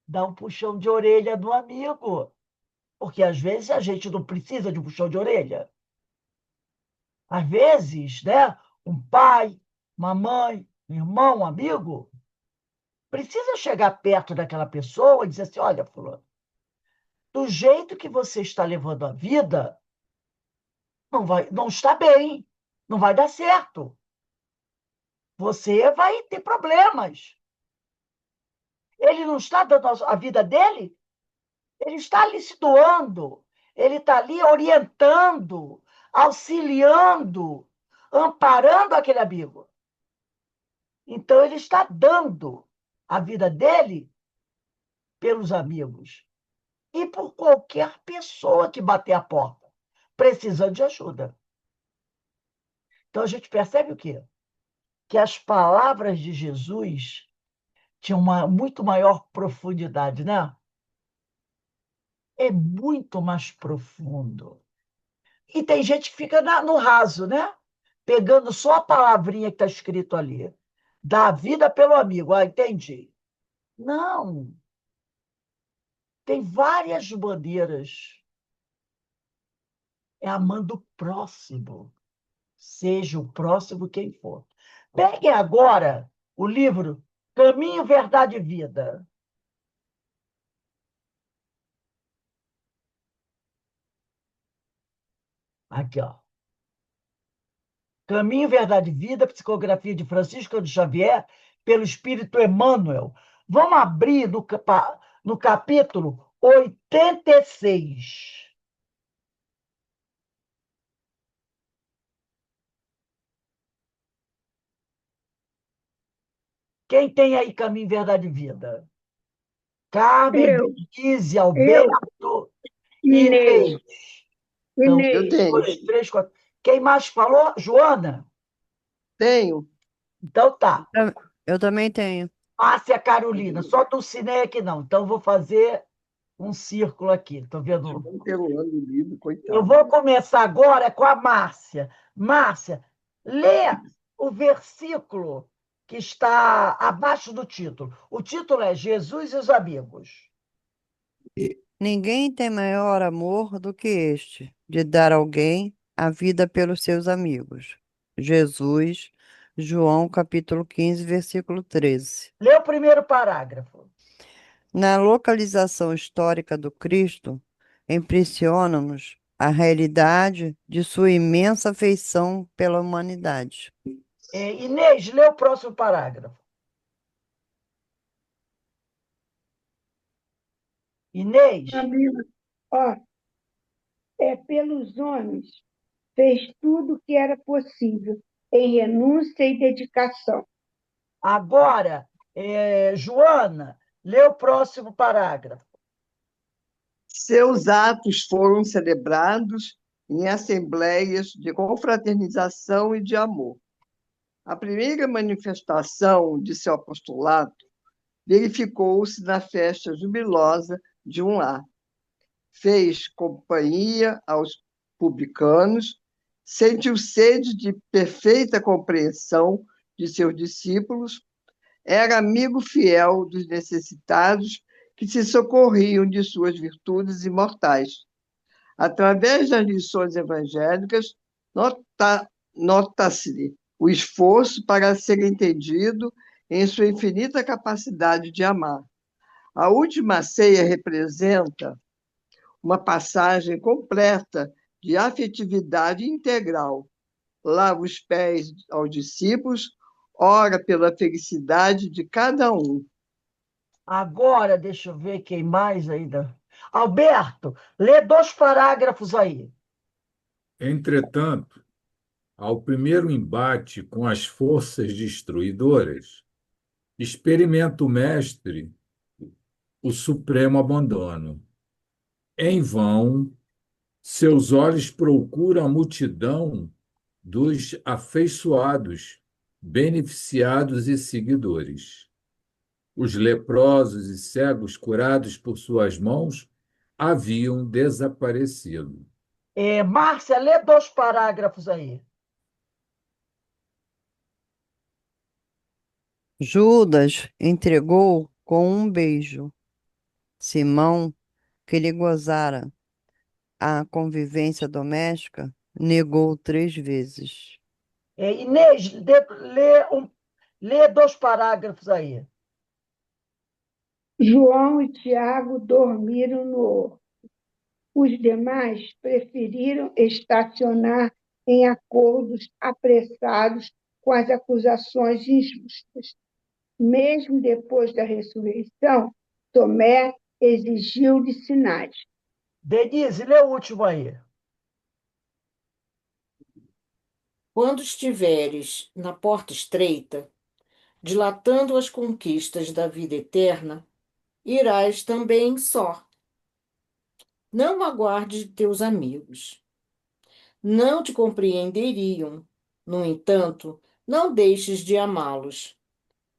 dar um puxão de orelha no amigo. Porque, às vezes, a gente não precisa de um puxão de orelha. Às vezes, né, um pai, uma mãe, um irmão, um amigo, precisa chegar perto daquela pessoa e dizer assim, olha, fulano, do jeito que você está levando a vida, não está bem, não vai dar certo. Você vai ter problemas. Ele não está dando a vida dele, ele está ali se doando, ele está ali orientando, auxiliando, amparando aquele amigo. Então, ele está dando a vida dele pelos amigos e por qualquer pessoa que bater a porta, precisando de ajuda. Então, a gente percebe o quê? Que as palavras de Jesus tinham uma muito maior profundidade, né? É muito mais profundo. E tem gente que fica no raso, né? Pegando só a palavrinha que está escrito ali. Dá a vida pelo amigo. Ah, entendi. Não. Tem várias maneiras. É amando o próximo. Seja o próximo quem for. Pegue agora o livro Caminho, Verdade e Vida. Aqui, ó. Caminho, Verdade e Vida, psicografia de Francisco de Xavier, pelo Espírito Emmanuel. Vamos abrir no capítulo 86. Quem tem aí Caminho, Verdade e Vida? Carmen, Eu, Denise, eu, Alberto, Inês, Inês. Então, Eu Inês. tenho. 2, 3, 4. Quem mais falou? Joana? Tenho. Então tá. Eu também tenho. Márcia Carolina. Só Dulcinea aqui não. Então, vou fazer um círculo aqui. Estou vendo. Perolando o livro, Eu coitado. vou começar agora com a Márcia. Márcia, lê o versículo que está abaixo do título. O título é Jesus e os Amigos. Ninguém tem maior amor do que este, de dar alguém a vida pelos seus amigos. Jesus, João capítulo 15, versículo 13. Lê o primeiro parágrafo. Na localização histórica do Cristo, impressiona-nos a realidade de sua imensa afeição pela humanidade. Inês, lê o próximo parágrafo. Inês, Amigo, ó, pelos homens, fez tudo o que era possível, em renúncia e dedicação. agora, Joana, Lê o próximo parágrafo. Seus atos foram celebrados em assembleias de confraternização e de amor. A primeira manifestação de seu apostolado verificou-se na festa jubilosa de um lar. Fez companhia aos publicanos, sentiu sede de perfeita compreensão de seus discípulos, era amigo fiel dos necessitados que se socorriam de suas virtudes imortais. Através das lições evangélicas, nota-se o esforço para ser entendido em sua infinita capacidade de amar. A última ceia representa uma passagem completa de afetividade integral. Lava os pés aos discípulos, ora pela felicidade de cada um. Agora, deixa eu ver quem mais ainda. Alberto, lê 2 parágrafos aí. Entretanto, ao primeiro embate com as forças destruidoras, experimenta o mestre o supremo abandono. Em vão, seus olhos procuram a multidão dos afeiçoados, beneficiados e seguidores. Os leprosos e cegos curados por suas mãos haviam desaparecido. Márcia, lê 2 parágrafos aí. Judas entregou com um beijo. Simão, que lhe gozara a convivência doméstica, negou 3 vezes. Inês, lê 2 parágrafos aí. João e Tiago dormiram no horto. Os demais preferiram estacionar em acordos apressados com as acusações injustas. Mesmo depois da ressurreição, Tomé exigiu-lhe sinais. Denise, lê o último aí. Quando estiveres na porta estreita, dilatando as conquistas da vida eterna, irás também só. Não aguardes de teus amigos. Não te compreenderiam. No entanto, não deixes de amá-los.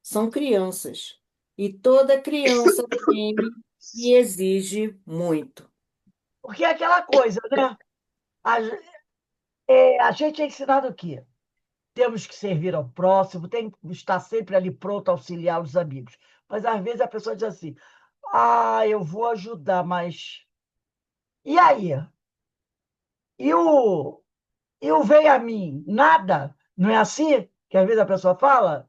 São crianças, e toda criança teme e exige muito. Porque é aquela coisa, né? A gente é ensinado o quê? Temos que servir ao próximo, tem que estar sempre ali pronto a auxiliar os amigos. Mas às vezes a pessoa diz assim: eu vou ajudar, mas. E aí? E o vem a mim? Nada? Não é assim que às vezes a pessoa fala?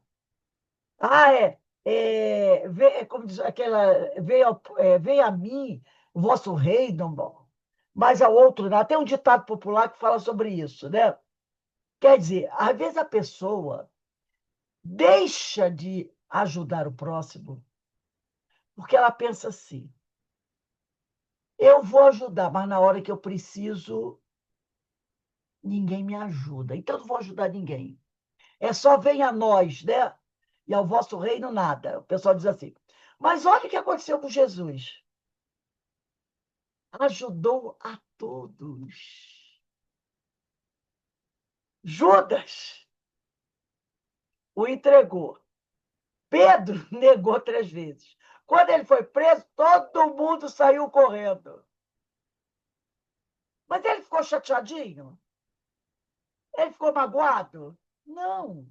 Como diz aquela, vem a mim o vosso reino, bom, mas ao outro nada. Tem um ditado popular que fala sobre isso, né? Quer dizer, às vezes a pessoa deixa de ajudar o próximo porque ela pensa assim: eu vou ajudar, mas na hora que eu preciso, ninguém me ajuda, então eu não vou ajudar ninguém. É só venha a nós, né? E ao vosso reino nada. O pessoal diz assim. Mas olha o que aconteceu com Jesus. Ajudou a todos. Judas o entregou. Pedro negou 3 vezes. Quando ele foi preso, todo mundo saiu correndo. Mas ele ficou chateadinho? Ele ficou magoado? Não.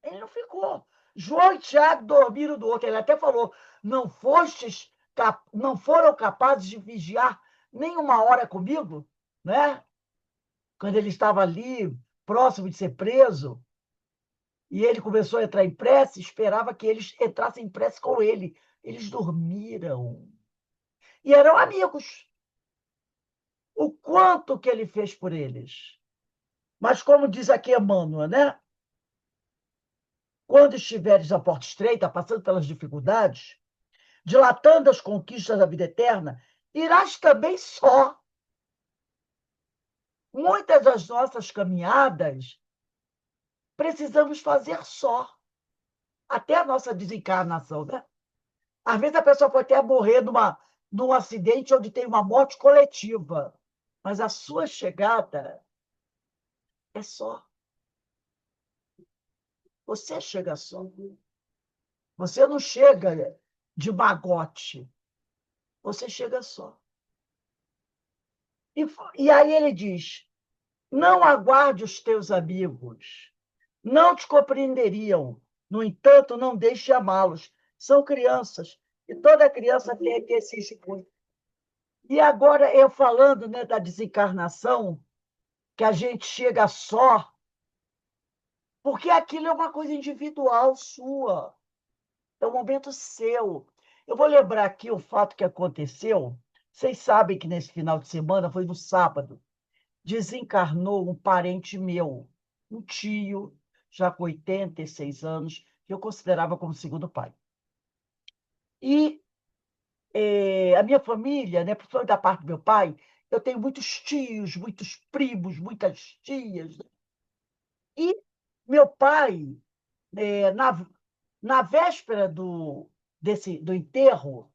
Ele não ficou. João e Tiago dormiram do outro. Ele até falou: não foram capazes de vigiar nem 1 hora comigo, né? Quando ele estava ali, próximo de ser preso, e ele começou a entrar em prece, esperava que eles entrassem em prece com ele. Eles dormiram. E eram amigos. O quanto que ele fez por eles. Mas como diz aqui Emmanuel, né? Quando estiveres à porta estreita, passando pelas dificuldades, dilatando as conquistas da vida eterna, irás também só. Muitas das nossas caminhadas precisamos fazer só, até a nossa desencarnação, né? Às vezes a pessoa pode até morrer num acidente onde tem uma morte coletiva, mas a sua chegada é só. Você chega só. Você não chega de magote, você chega só. E aí ele diz: não aguarde os teus amigos, não te compreenderiam, no entanto, não deixe de amá-los. São crianças, e toda criança tem que se expor. E agora eu falando, né, da desencarnação, que a gente chega só, porque aquilo é uma coisa individual sua, é um momento seu. Eu vou lembrar aqui o fato que aconteceu. Vocês sabem que nesse final de semana, foi no sábado, desencarnou um parente meu, um tio, já com 86 anos, que eu considerava como segundo pai. E a minha família, né, principalmente da parte do meu pai, eu tenho muitos tios, muitos primos, muitas tias. E meu pai, na véspera do enterro,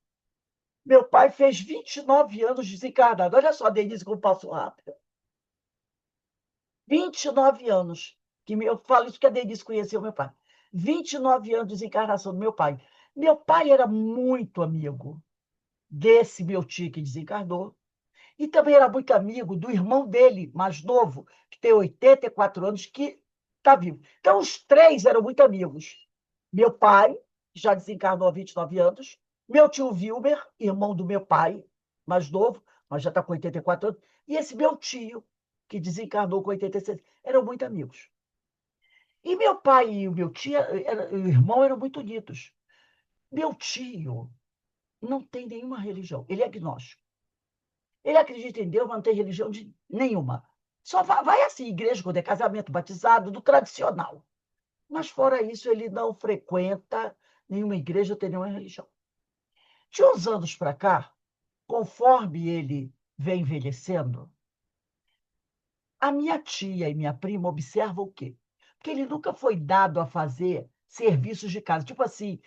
meu pai fez 29 anos desencarnado. Olha só, Denise, como passou rápido. 29 anos. Eu falo isso que a Denise conheceu meu pai. 29 anos de desencarnação do meu pai. Meu pai era muito amigo desse meu tio que desencarnou, e também era muito amigo do irmão dele, mais novo, que tem 84 anos, que está vivo. Então, os três eram muito amigos. Meu pai, que já desencarnou há 29 anos, meu tio Wilmer, irmão do meu pai, mais novo, mas já está com 84 anos, e esse meu tio, que desencarnou com 86, eram muito amigos. E meu pai e o meu tio, o irmão, eram muito unidos. Meu tio não tem nenhuma religião, ele é agnóstico. Ele acredita em Deus, mas não tem religião nenhuma. Só vai assim, igreja, quando é casamento, batizado, do tradicional. Mas fora isso, ele não frequenta nenhuma igreja, tem nenhuma religião. De uns anos para cá, conforme ele vem envelhecendo, a minha tia e minha prima observam o quê? Porque ele nunca foi dado a fazer serviços de casa. Tipo assim,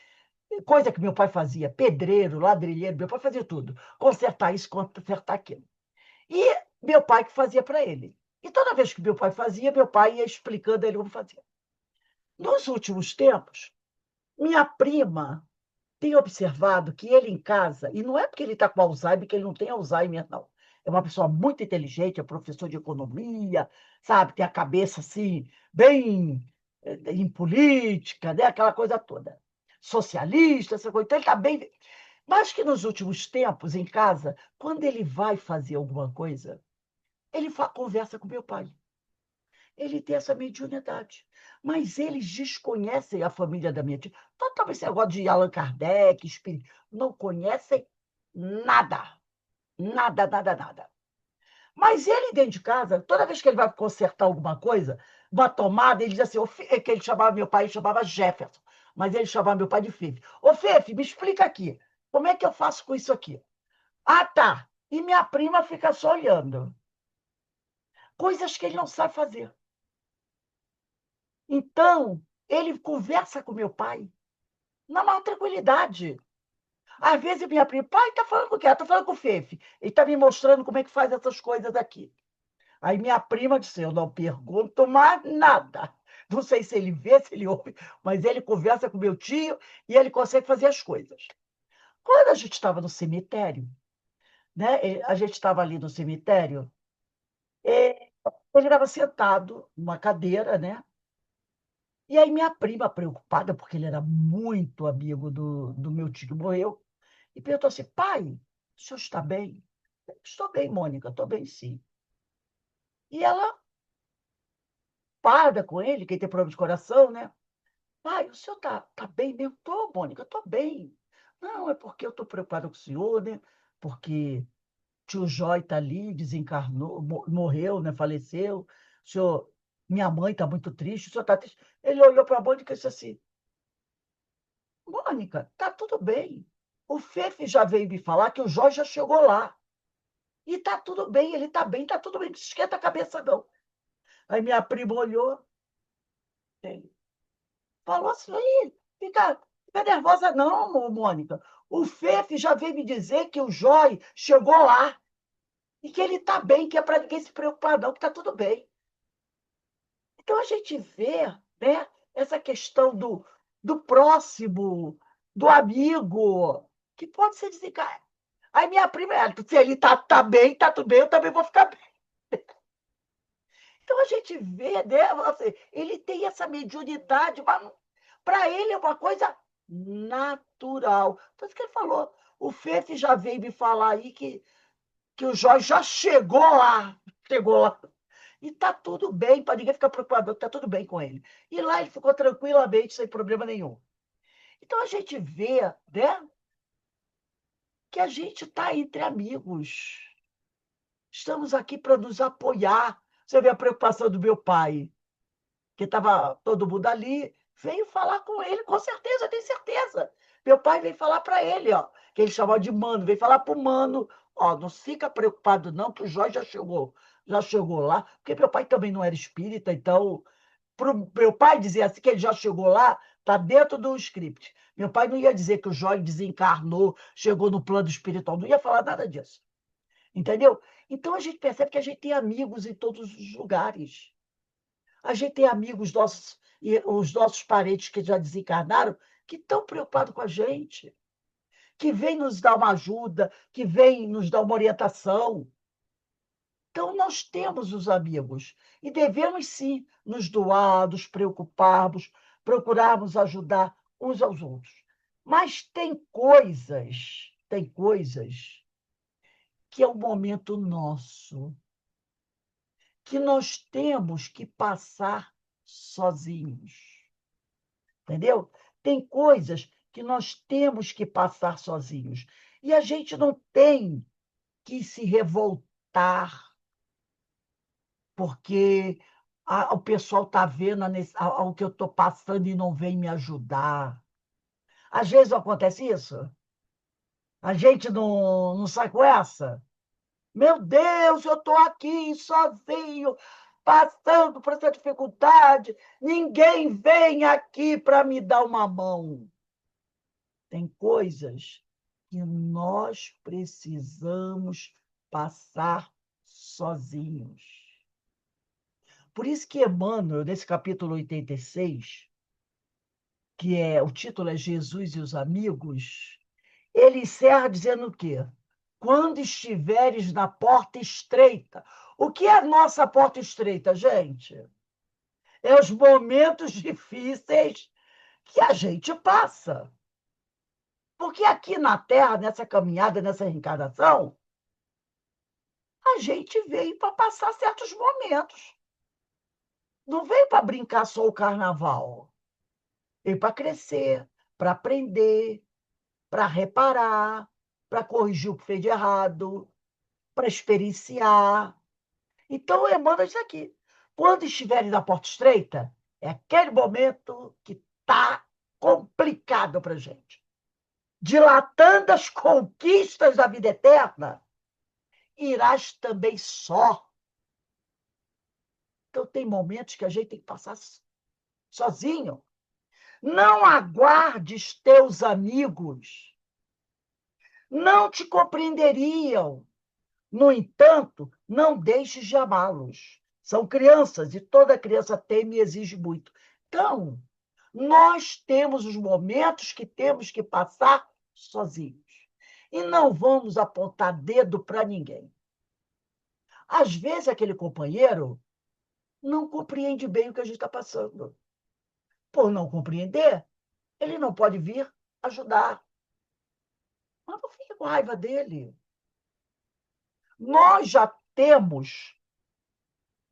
coisa que meu pai fazia, pedreiro, ladrilheiro, meu pai fazia tudo. Consertar isso, consertar aquilo. E meu pai que fazia para ele. E toda vez que meu pai fazia, meu pai ia explicando a ele como fazia. Nos últimos tempos, minha prima tem observado que ele em casa, e não é porque ele está com Alzheimer, que ele não tem Alzheimer, não. É uma pessoa muito inteligente, é professor de economia, sabe? Tem a cabeça assim, bem em política, né? Aquela coisa toda. Socialista, essa coisa. Então, ele está bem. Mas que nos últimos tempos, em casa, quando ele vai fazer alguma coisa, ele conversa com meu pai. Ele tem essa mediunidade. Mas eles desconhecem a família da minha tia. Totalmente esse negócio de Allan Kardec, espírito. Não conhecem nada. Nada, nada, nada. Mas ele, dentro de casa, toda vez que ele vai consertar alguma coisa, uma tomada, ele diz assim, que ele chamava meu pai, ele chamava Jefferson, mas ele chamava meu pai de Fefe. Ô, Fefe, me explica aqui, como é que eu faço com isso aqui? Ah, tá. E minha prima fica só olhando. Coisas que ele não sabe fazer. Então, ele conversa com meu pai na maior tranquilidade. Às vezes, minha prima, pai, tá falando com o quê? Está falando com o Fefe. Ele está me mostrando como é que faz essas coisas aqui. Aí minha prima disse, eu não pergunto mais nada. Não sei se ele vê, se ele ouve, mas ele conversa com meu tio e ele consegue fazer as coisas. Quando a gente estava no cemitério, né? A gente estava ali no cemitério, ele estava sentado numa cadeira, né? E aí minha prima, preocupada, porque ele era muito amigo do meu tio que morreu, e perguntou assim, pai, o senhor está bem? Estou bem, Mônica, estou bem, sim. E ela, parda com ele, quem tem problema de coração, né? Pai, o senhor tá bem mesmo? Estou, Mônica, estou bem. Não, é porque eu estou preocupada com o senhor, né? Porque tio Jói está ali, desencarnou, morreu, né? Faleceu. O senhor, minha mãe está muito triste, o senhor está triste. Ele olhou para a Mônica e disse assim, Mônica, tá tudo bem. O Fefe já veio me falar que o Jorge já chegou lá. E tá tudo bem, ele tá bem, tá tudo bem, não esquenta a cabeça, não. Aí minha prima olhou, ele falou assim, aí, fica nervosa não, Mônica. O Fefe já veio me dizer que o Jói chegou lá e que ele está bem, que é para ninguém se preocupar, não, que está tudo bem. Então a gente vê, né, essa questão do próximo, do amigo, que pode ser desencarnado. Aí minha prima, se ele tá bem, tá tudo bem, eu também vou ficar bem. Então a gente vê, né, assim, ele tem essa mediunidade, mas para ele é uma coisa natural. Por isso que ele falou, o Fefe já veio me falar aí que o Jorge já chegou lá. E está tudo bem, para ninguém ficar preocupado, está tudo bem com ele. E lá ele ficou tranquilamente, sem problema nenhum. Então a gente vê, né, que a gente está entre amigos. Estamos aqui para nos apoiar. Você vê a preocupação do meu pai, que estava todo mundo ali, veio falar com ele, com certeza, eu tenho certeza. Meu pai veio falar para ele, ó, que ele chamava de mano, veio falar para o mano, ó, não fica preocupado não, que o Jorge já chegou lá, porque meu pai também não era espírita, então, para o meu pai dizer assim que ele já chegou lá, está dentro do script. Meu pai não ia dizer que o Jorge desencarnou, chegou no plano espiritual, não ia falar nada disso, entendeu? Então a gente percebe que a gente tem amigos em todos os lugares. A gente tem amigos nossos, e os nossos parentes que já desencarnaram, que estão preocupados com a gente, que vêm nos dar uma ajuda, que vêm nos dar uma orientação. Então, nós temos os amigos e devemos, sim, nos doar, nos preocuparmos, procurarmos ajudar uns aos outros. Mas tem coisas que é o momento nosso, que nós temos que passar sozinhos. Entendeu? Tem coisas que nós temos que passar sozinhos. E a gente não tem que se revoltar porque o pessoal está vendo o que eu estou passando e não vem me ajudar. Às vezes não acontece isso. A gente não sai com essa. Meu Deus, eu estou aqui sozinho, passando por essa dificuldade. Ninguém vem aqui para me dar uma mão. Tem coisas que nós precisamos passar sozinhos. Por isso que Emmanuel, nesse capítulo 86, que o título é Jesus e os Amigos, ele encerra dizendo o quê? Quando estiveres na porta estreita. O que é a nossa porta estreita, gente? É os momentos difíceis que a gente passa. Porque aqui na Terra, nessa caminhada, nessa reencarnação, a gente veio para passar certos momentos. Não veio para brincar só o carnaval. Veio para crescer, para aprender, para reparar, para corrigir o que fez de errado, para experienciar. Então, o Emmanuel diz aqui, quando estiverem na porta estreita, é aquele momento que está complicado para a gente. Dilatando as conquistas da vida eterna, irás também só. Então, tem momentos que a gente tem que passar sozinho. Não aguardes teus amigos. Não te compreenderiam. No entanto, não deixes de amá-los. São crianças e toda criança teme e exige muito. Então, nós temos os momentos que temos que passar sozinhos. E não vamos apontar dedo para ninguém. Às vezes, aquele companheiro não compreende bem o que a gente está passando. Por não compreender, ele não pode vir ajudar. Mas não fique com raiva dele. Nós já temos,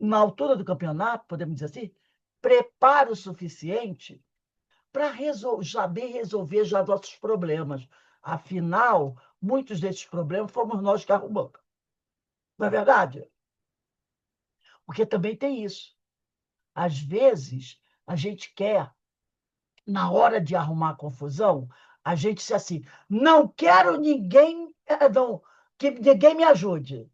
na altura do campeonato, podemos dizer assim, preparo suficiente para saber resolver já nossos problemas. Afinal, muitos desses problemas fomos nós que arrumamos. Não é verdade? Porque também tem isso. Às vezes, a gente quer, na hora de arrumar a confusão, a gente diz assim, não quero ninguém, não, que ninguém me ajude.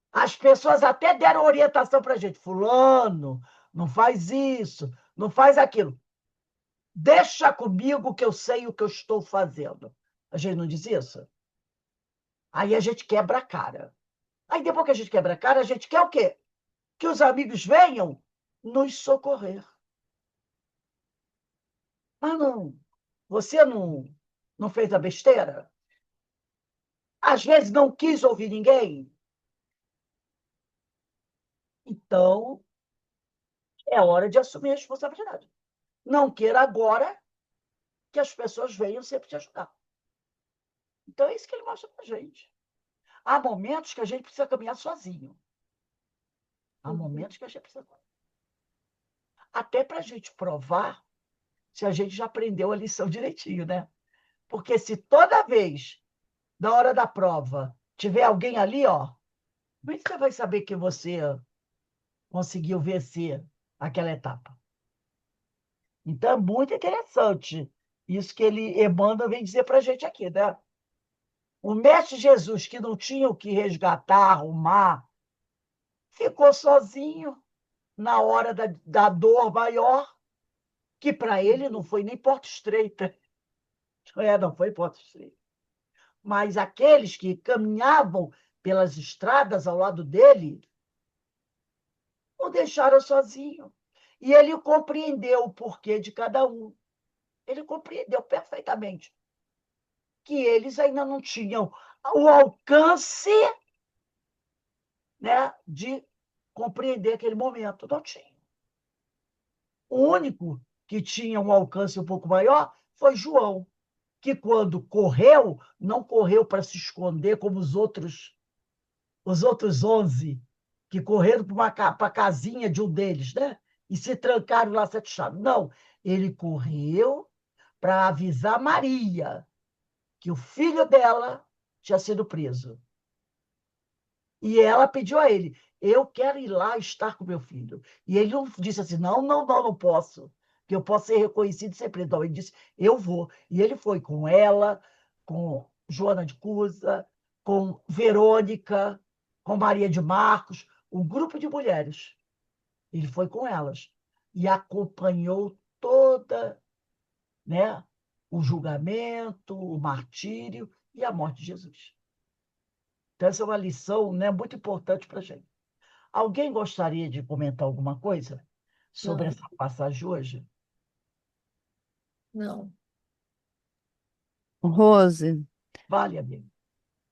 As pessoas até deram orientação para a gente. Fulano, não faz isso, não faz aquilo. Deixa comigo que eu sei o que eu estou fazendo. A gente não diz isso? Aí a gente quebra a cara. Aí depois que a gente quebra a cara, a gente quer o quê? Que os amigos venham nos socorrer. Ah, não. Você não fez a besteira? Às vezes não quis ouvir ninguém? Então, é hora de assumir a responsabilidade. Não queira agora que as pessoas venham sempre te ajudar. Então, é isso que ele mostra para a gente. Há momentos que a gente precisa caminhar sozinho. Há momentos que a gente precisa. Até para a gente provar se a gente já aprendeu a lição direitinho, né? Porque se toda vez, na hora da prova, tiver alguém ali, ó, como é que você vai saber que você conseguiu vencer aquela etapa? Então, é muito interessante isso que ele, Emmanuel, vem dizer para a gente aqui, né? O Mestre Jesus, que não tinha o que resgatar, arrumar, ficou sozinho na hora da dor maior, que para ele não foi nem porta estreita. Não foi porta estreita. Mas aqueles que caminhavam pelas estradas ao lado dele o deixaram sozinho. E ele compreendeu o porquê de cada um. Ele compreendeu perfeitamente que eles ainda não tinham o alcance, né, de compreender aquele momento. Não tinha. O único que tinha um alcance um pouco maior foi João, que quando correu, não correu para se esconder como os outros 11, que correram para a casinha de um deles, né? E se trancaram lá sete chaves. Não, ele correu para avisar Maria que o filho dela tinha sido preso. E ela pediu a ele: eu quero ir lá estar com meu filho. E ele não disse assim: não, não, não, não posso, que eu posso ser reconhecido e ser preso. Não, ele disse: eu vou. E ele foi com ela, com Joana de Cusa, com Verônica, com Maria de Marcos, um grupo de mulheres. Ele foi com elas e acompanhou toda, né, o julgamento, o martírio e a morte de Jesus. Então, essa é uma lição, né, muito importante para a gente. Alguém gostaria de comentar alguma coisa sobre Não, essa passagem hoje? não. Rose, Vale, amigo.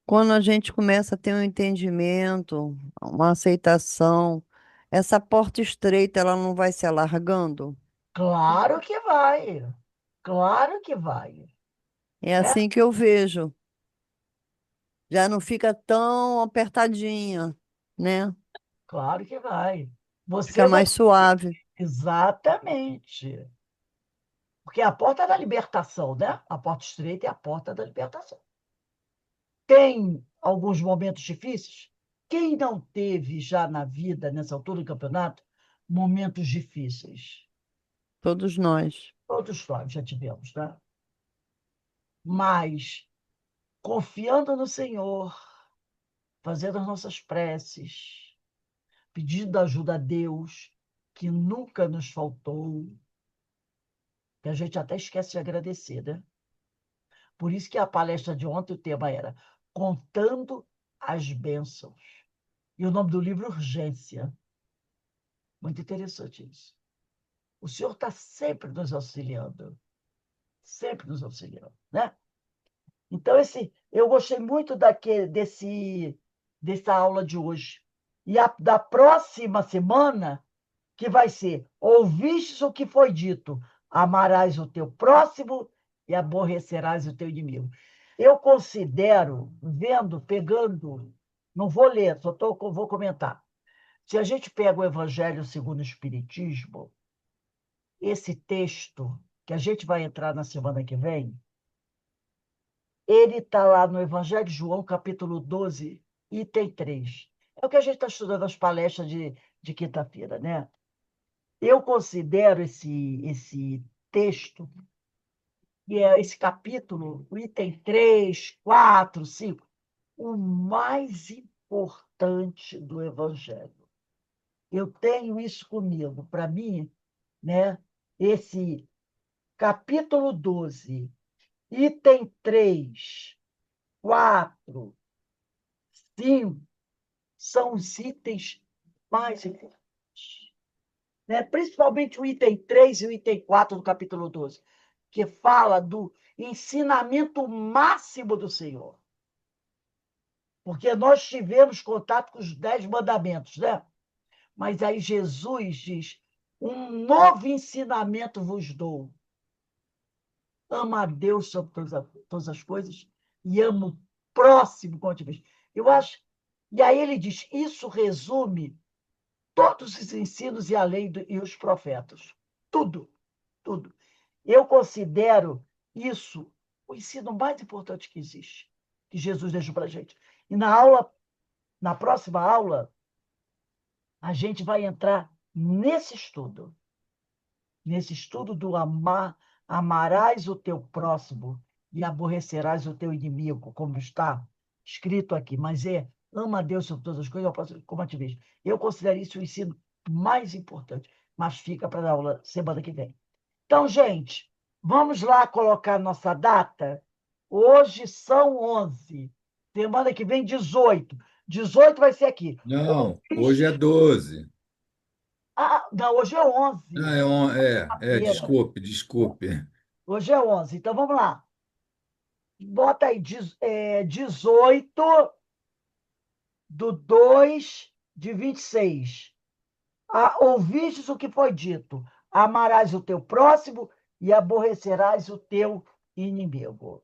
quando a gente começa a ter um entendimento, uma aceitação, essa porta estreita ela não vai se alargando? Claro que vai. Claro que vai. É Né? assim que eu vejo. Já não fica tão apertadinha, né? Claro que vai. Fica Você vai. mais suave. Exatamente. Porque é a porta da libertação, né? A porta estreita é a porta da libertação. Tem alguns momentos difíceis? Quem não teve já na vida, nessa altura do campeonato, momentos difíceis? Todos nós. Todos nós já tivemos, né? Mas, confiando no Senhor, fazendo as nossas preces, pedindo ajuda a Deus, que nunca nos faltou, que a gente até esquece de agradecer, né? Por isso que a palestra de ontem, o tema era Contando as Bênçãos. E o nome do livro, Urgência. Muito interessante isso. O Senhor está sempre nos auxiliando, né? Então, eu gostei muito dessa aula de hoje. E da próxima semana, que vai ser: ouvistes o que foi dito, amarás o teu próximo e aborrecerás o teu inimigo. Eu considero, pegando, não vou ler, vou comentar. Se a gente pega o Evangelho segundo o Espiritismo, esse texto, que a gente vai entrar na semana que vem, ele está lá no Evangelho de João, capítulo 12, item 3. É o que a gente está estudando nas palestras de quinta-feira, né? Eu considero esse texto, que é esse capítulo, o item 3, 4, 5, o mais importante do Evangelho. Eu tenho isso comigo. Para mim, né, esse capítulo 12 item 3, 4, 5 são os itens mais importantes, né? Principalmente o item 3 e o item 4 do capítulo 12, que fala do ensinamento máximo do Senhor. Porque nós tivemos contato com os 10 mandamentos, né? Mas aí Jesus diz: um novo ensinamento vos dou. Ama a Deus sobre todas as coisas e ama o próximo como a ti mesmo. Eu acho. E aí ele diz: isso resume todos os ensinos e a lei e os profetas. Tudo, tudo. Eu considero isso o ensino mais importante que existe, que Jesus deixou para a gente. E na próxima aula, a gente vai entrar nesse estudo do amarás o teu próximo e aborrecerás o teu inimigo, como está escrito aqui. Mas ama a Deus sobre todas as coisas, ao próximo como a ti mesmo. Eu considero isso o ensino mais importante, mas fica para a aula semana que vem. Então, gente, vamos lá colocar nossa data? Hoje são 11. Semana que vem, 18. 18 vai ser aqui. Não, hoje é 12. Não, hoje é 11. Ah, Feira. desculpe, desculpe. Hoje é 11. Então, vamos lá. Bota aí 18 do 2 de 26. Ouvistes o que foi dito: amarás o teu próximo e aborrecerás o teu inimigo.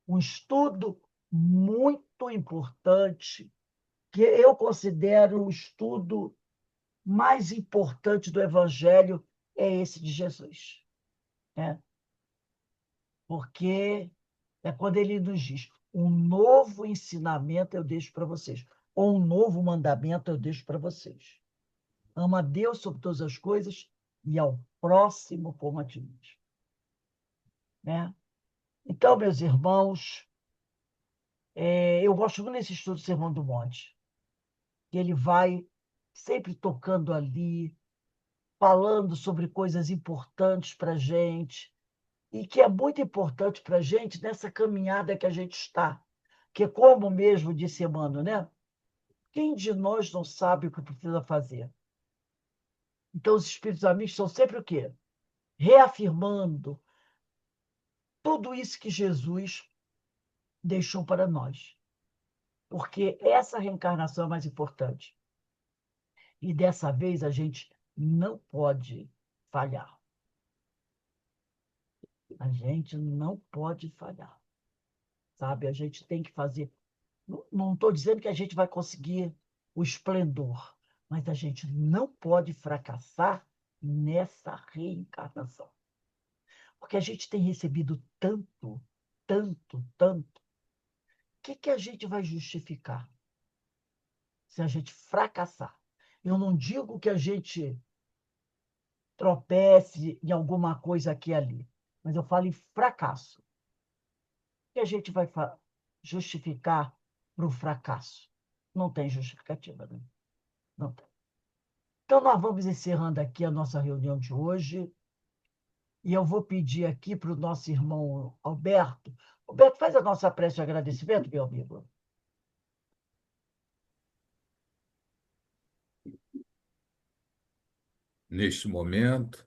Um estudo muito importante, que eu considero o estudo mais importante do Evangelho, é esse de Jesus, né? Porque é quando ele nos diz: um novo ensinamento eu deixo para vocês, ou um novo mandamento eu deixo para vocês. Ama a Deus sobre todas as coisas e ao próximo como a ti mesmo, né? Então, meus irmãos, eu gosto muito desse estudo do Sermão do Monte, que ele vai sempre tocando ali, falando sobre coisas importantes para a gente, e que é muito importante para a gente nessa caminhada que a gente está. Que, como mesmo disse Emmanuel, né? Quem de nós não sabe o que precisa fazer? Então, os espíritos amigos são sempre o quê? Reafirmando tudo isso que Jesus deixou para nós. Porque essa reencarnação é mais importante. E dessa vez a gente não pode falhar. A gente não pode falhar. Sabe? A gente tem que fazer. Não estou dizendo que a gente vai conseguir o esplendor, mas a gente não pode fracassar nessa reencarnação. Porque a gente tem recebido tanto, tanto, tanto. O que a gente vai justificar se a gente fracassar? Eu não digo que a gente tropece em alguma coisa aqui e ali, mas eu falo em fracasso. O que a gente vai justificar para o fracasso? Não tem justificativa, né? Não tem. Então, nós vamos encerrando aqui a nossa reunião de hoje. E eu vou pedir aqui para o nosso irmão Alberto. Alberto, faz a nossa prece de agradecimento, meu amigo. Neste momento,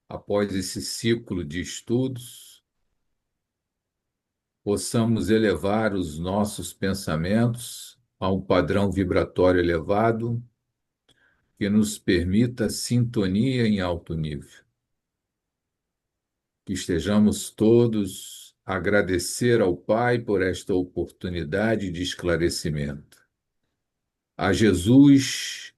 após esse ciclo de estudos, possamos elevar os nossos pensamentos a um padrão vibratório elevado que nos permita sintonia em alto nível. Que estejamos todos a agradecer ao Pai por esta oportunidade de esclarecimento. A Jesus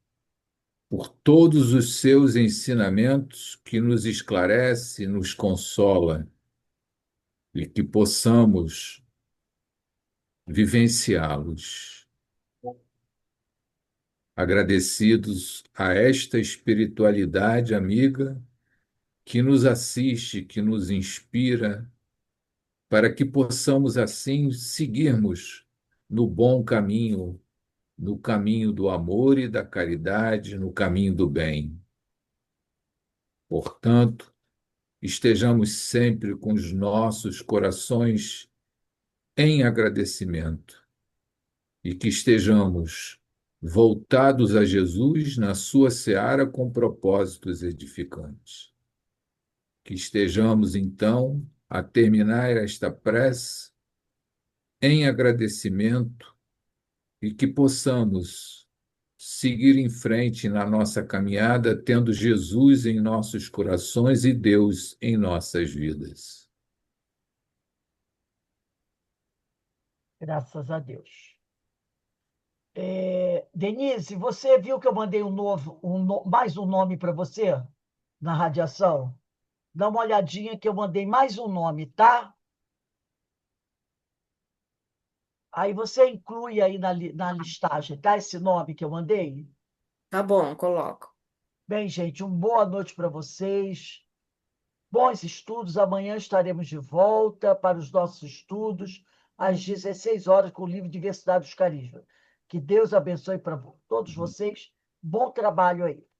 por todos os seus ensinamentos que nos esclarece, nos consola e que possamos vivenciá-los. Agradecidos a esta espiritualidade amiga que nos assiste, que nos inspira, para que possamos assim seguirmos no bom caminho, no caminho do amor e da caridade, no caminho do bem. Portanto, estejamos sempre com os nossos corações em agradecimento e que estejamos voltados a Jesus na sua seara com propósitos edificantes. Que estejamos, então, a terminar esta prece em agradecimento e que possamos seguir em frente na nossa caminhada, tendo Jesus em nossos corações e Deus em nossas vidas. Graças a Deus. Denise, você viu que eu mandei mais um nome para você na radiação? Dá uma olhadinha que eu mandei mais um nome, tá? Aí você inclui aí na listagem, tá? Esse nome que eu mandei. Tá bom, coloco. Bem, gente, uma boa noite para vocês. Bons estudos. Amanhã estaremos de volta para os nossos estudos, às 16 horas, com o livro Diversidade dos Carismas. Que Deus abençoe para todos vocês. Bom trabalho aí.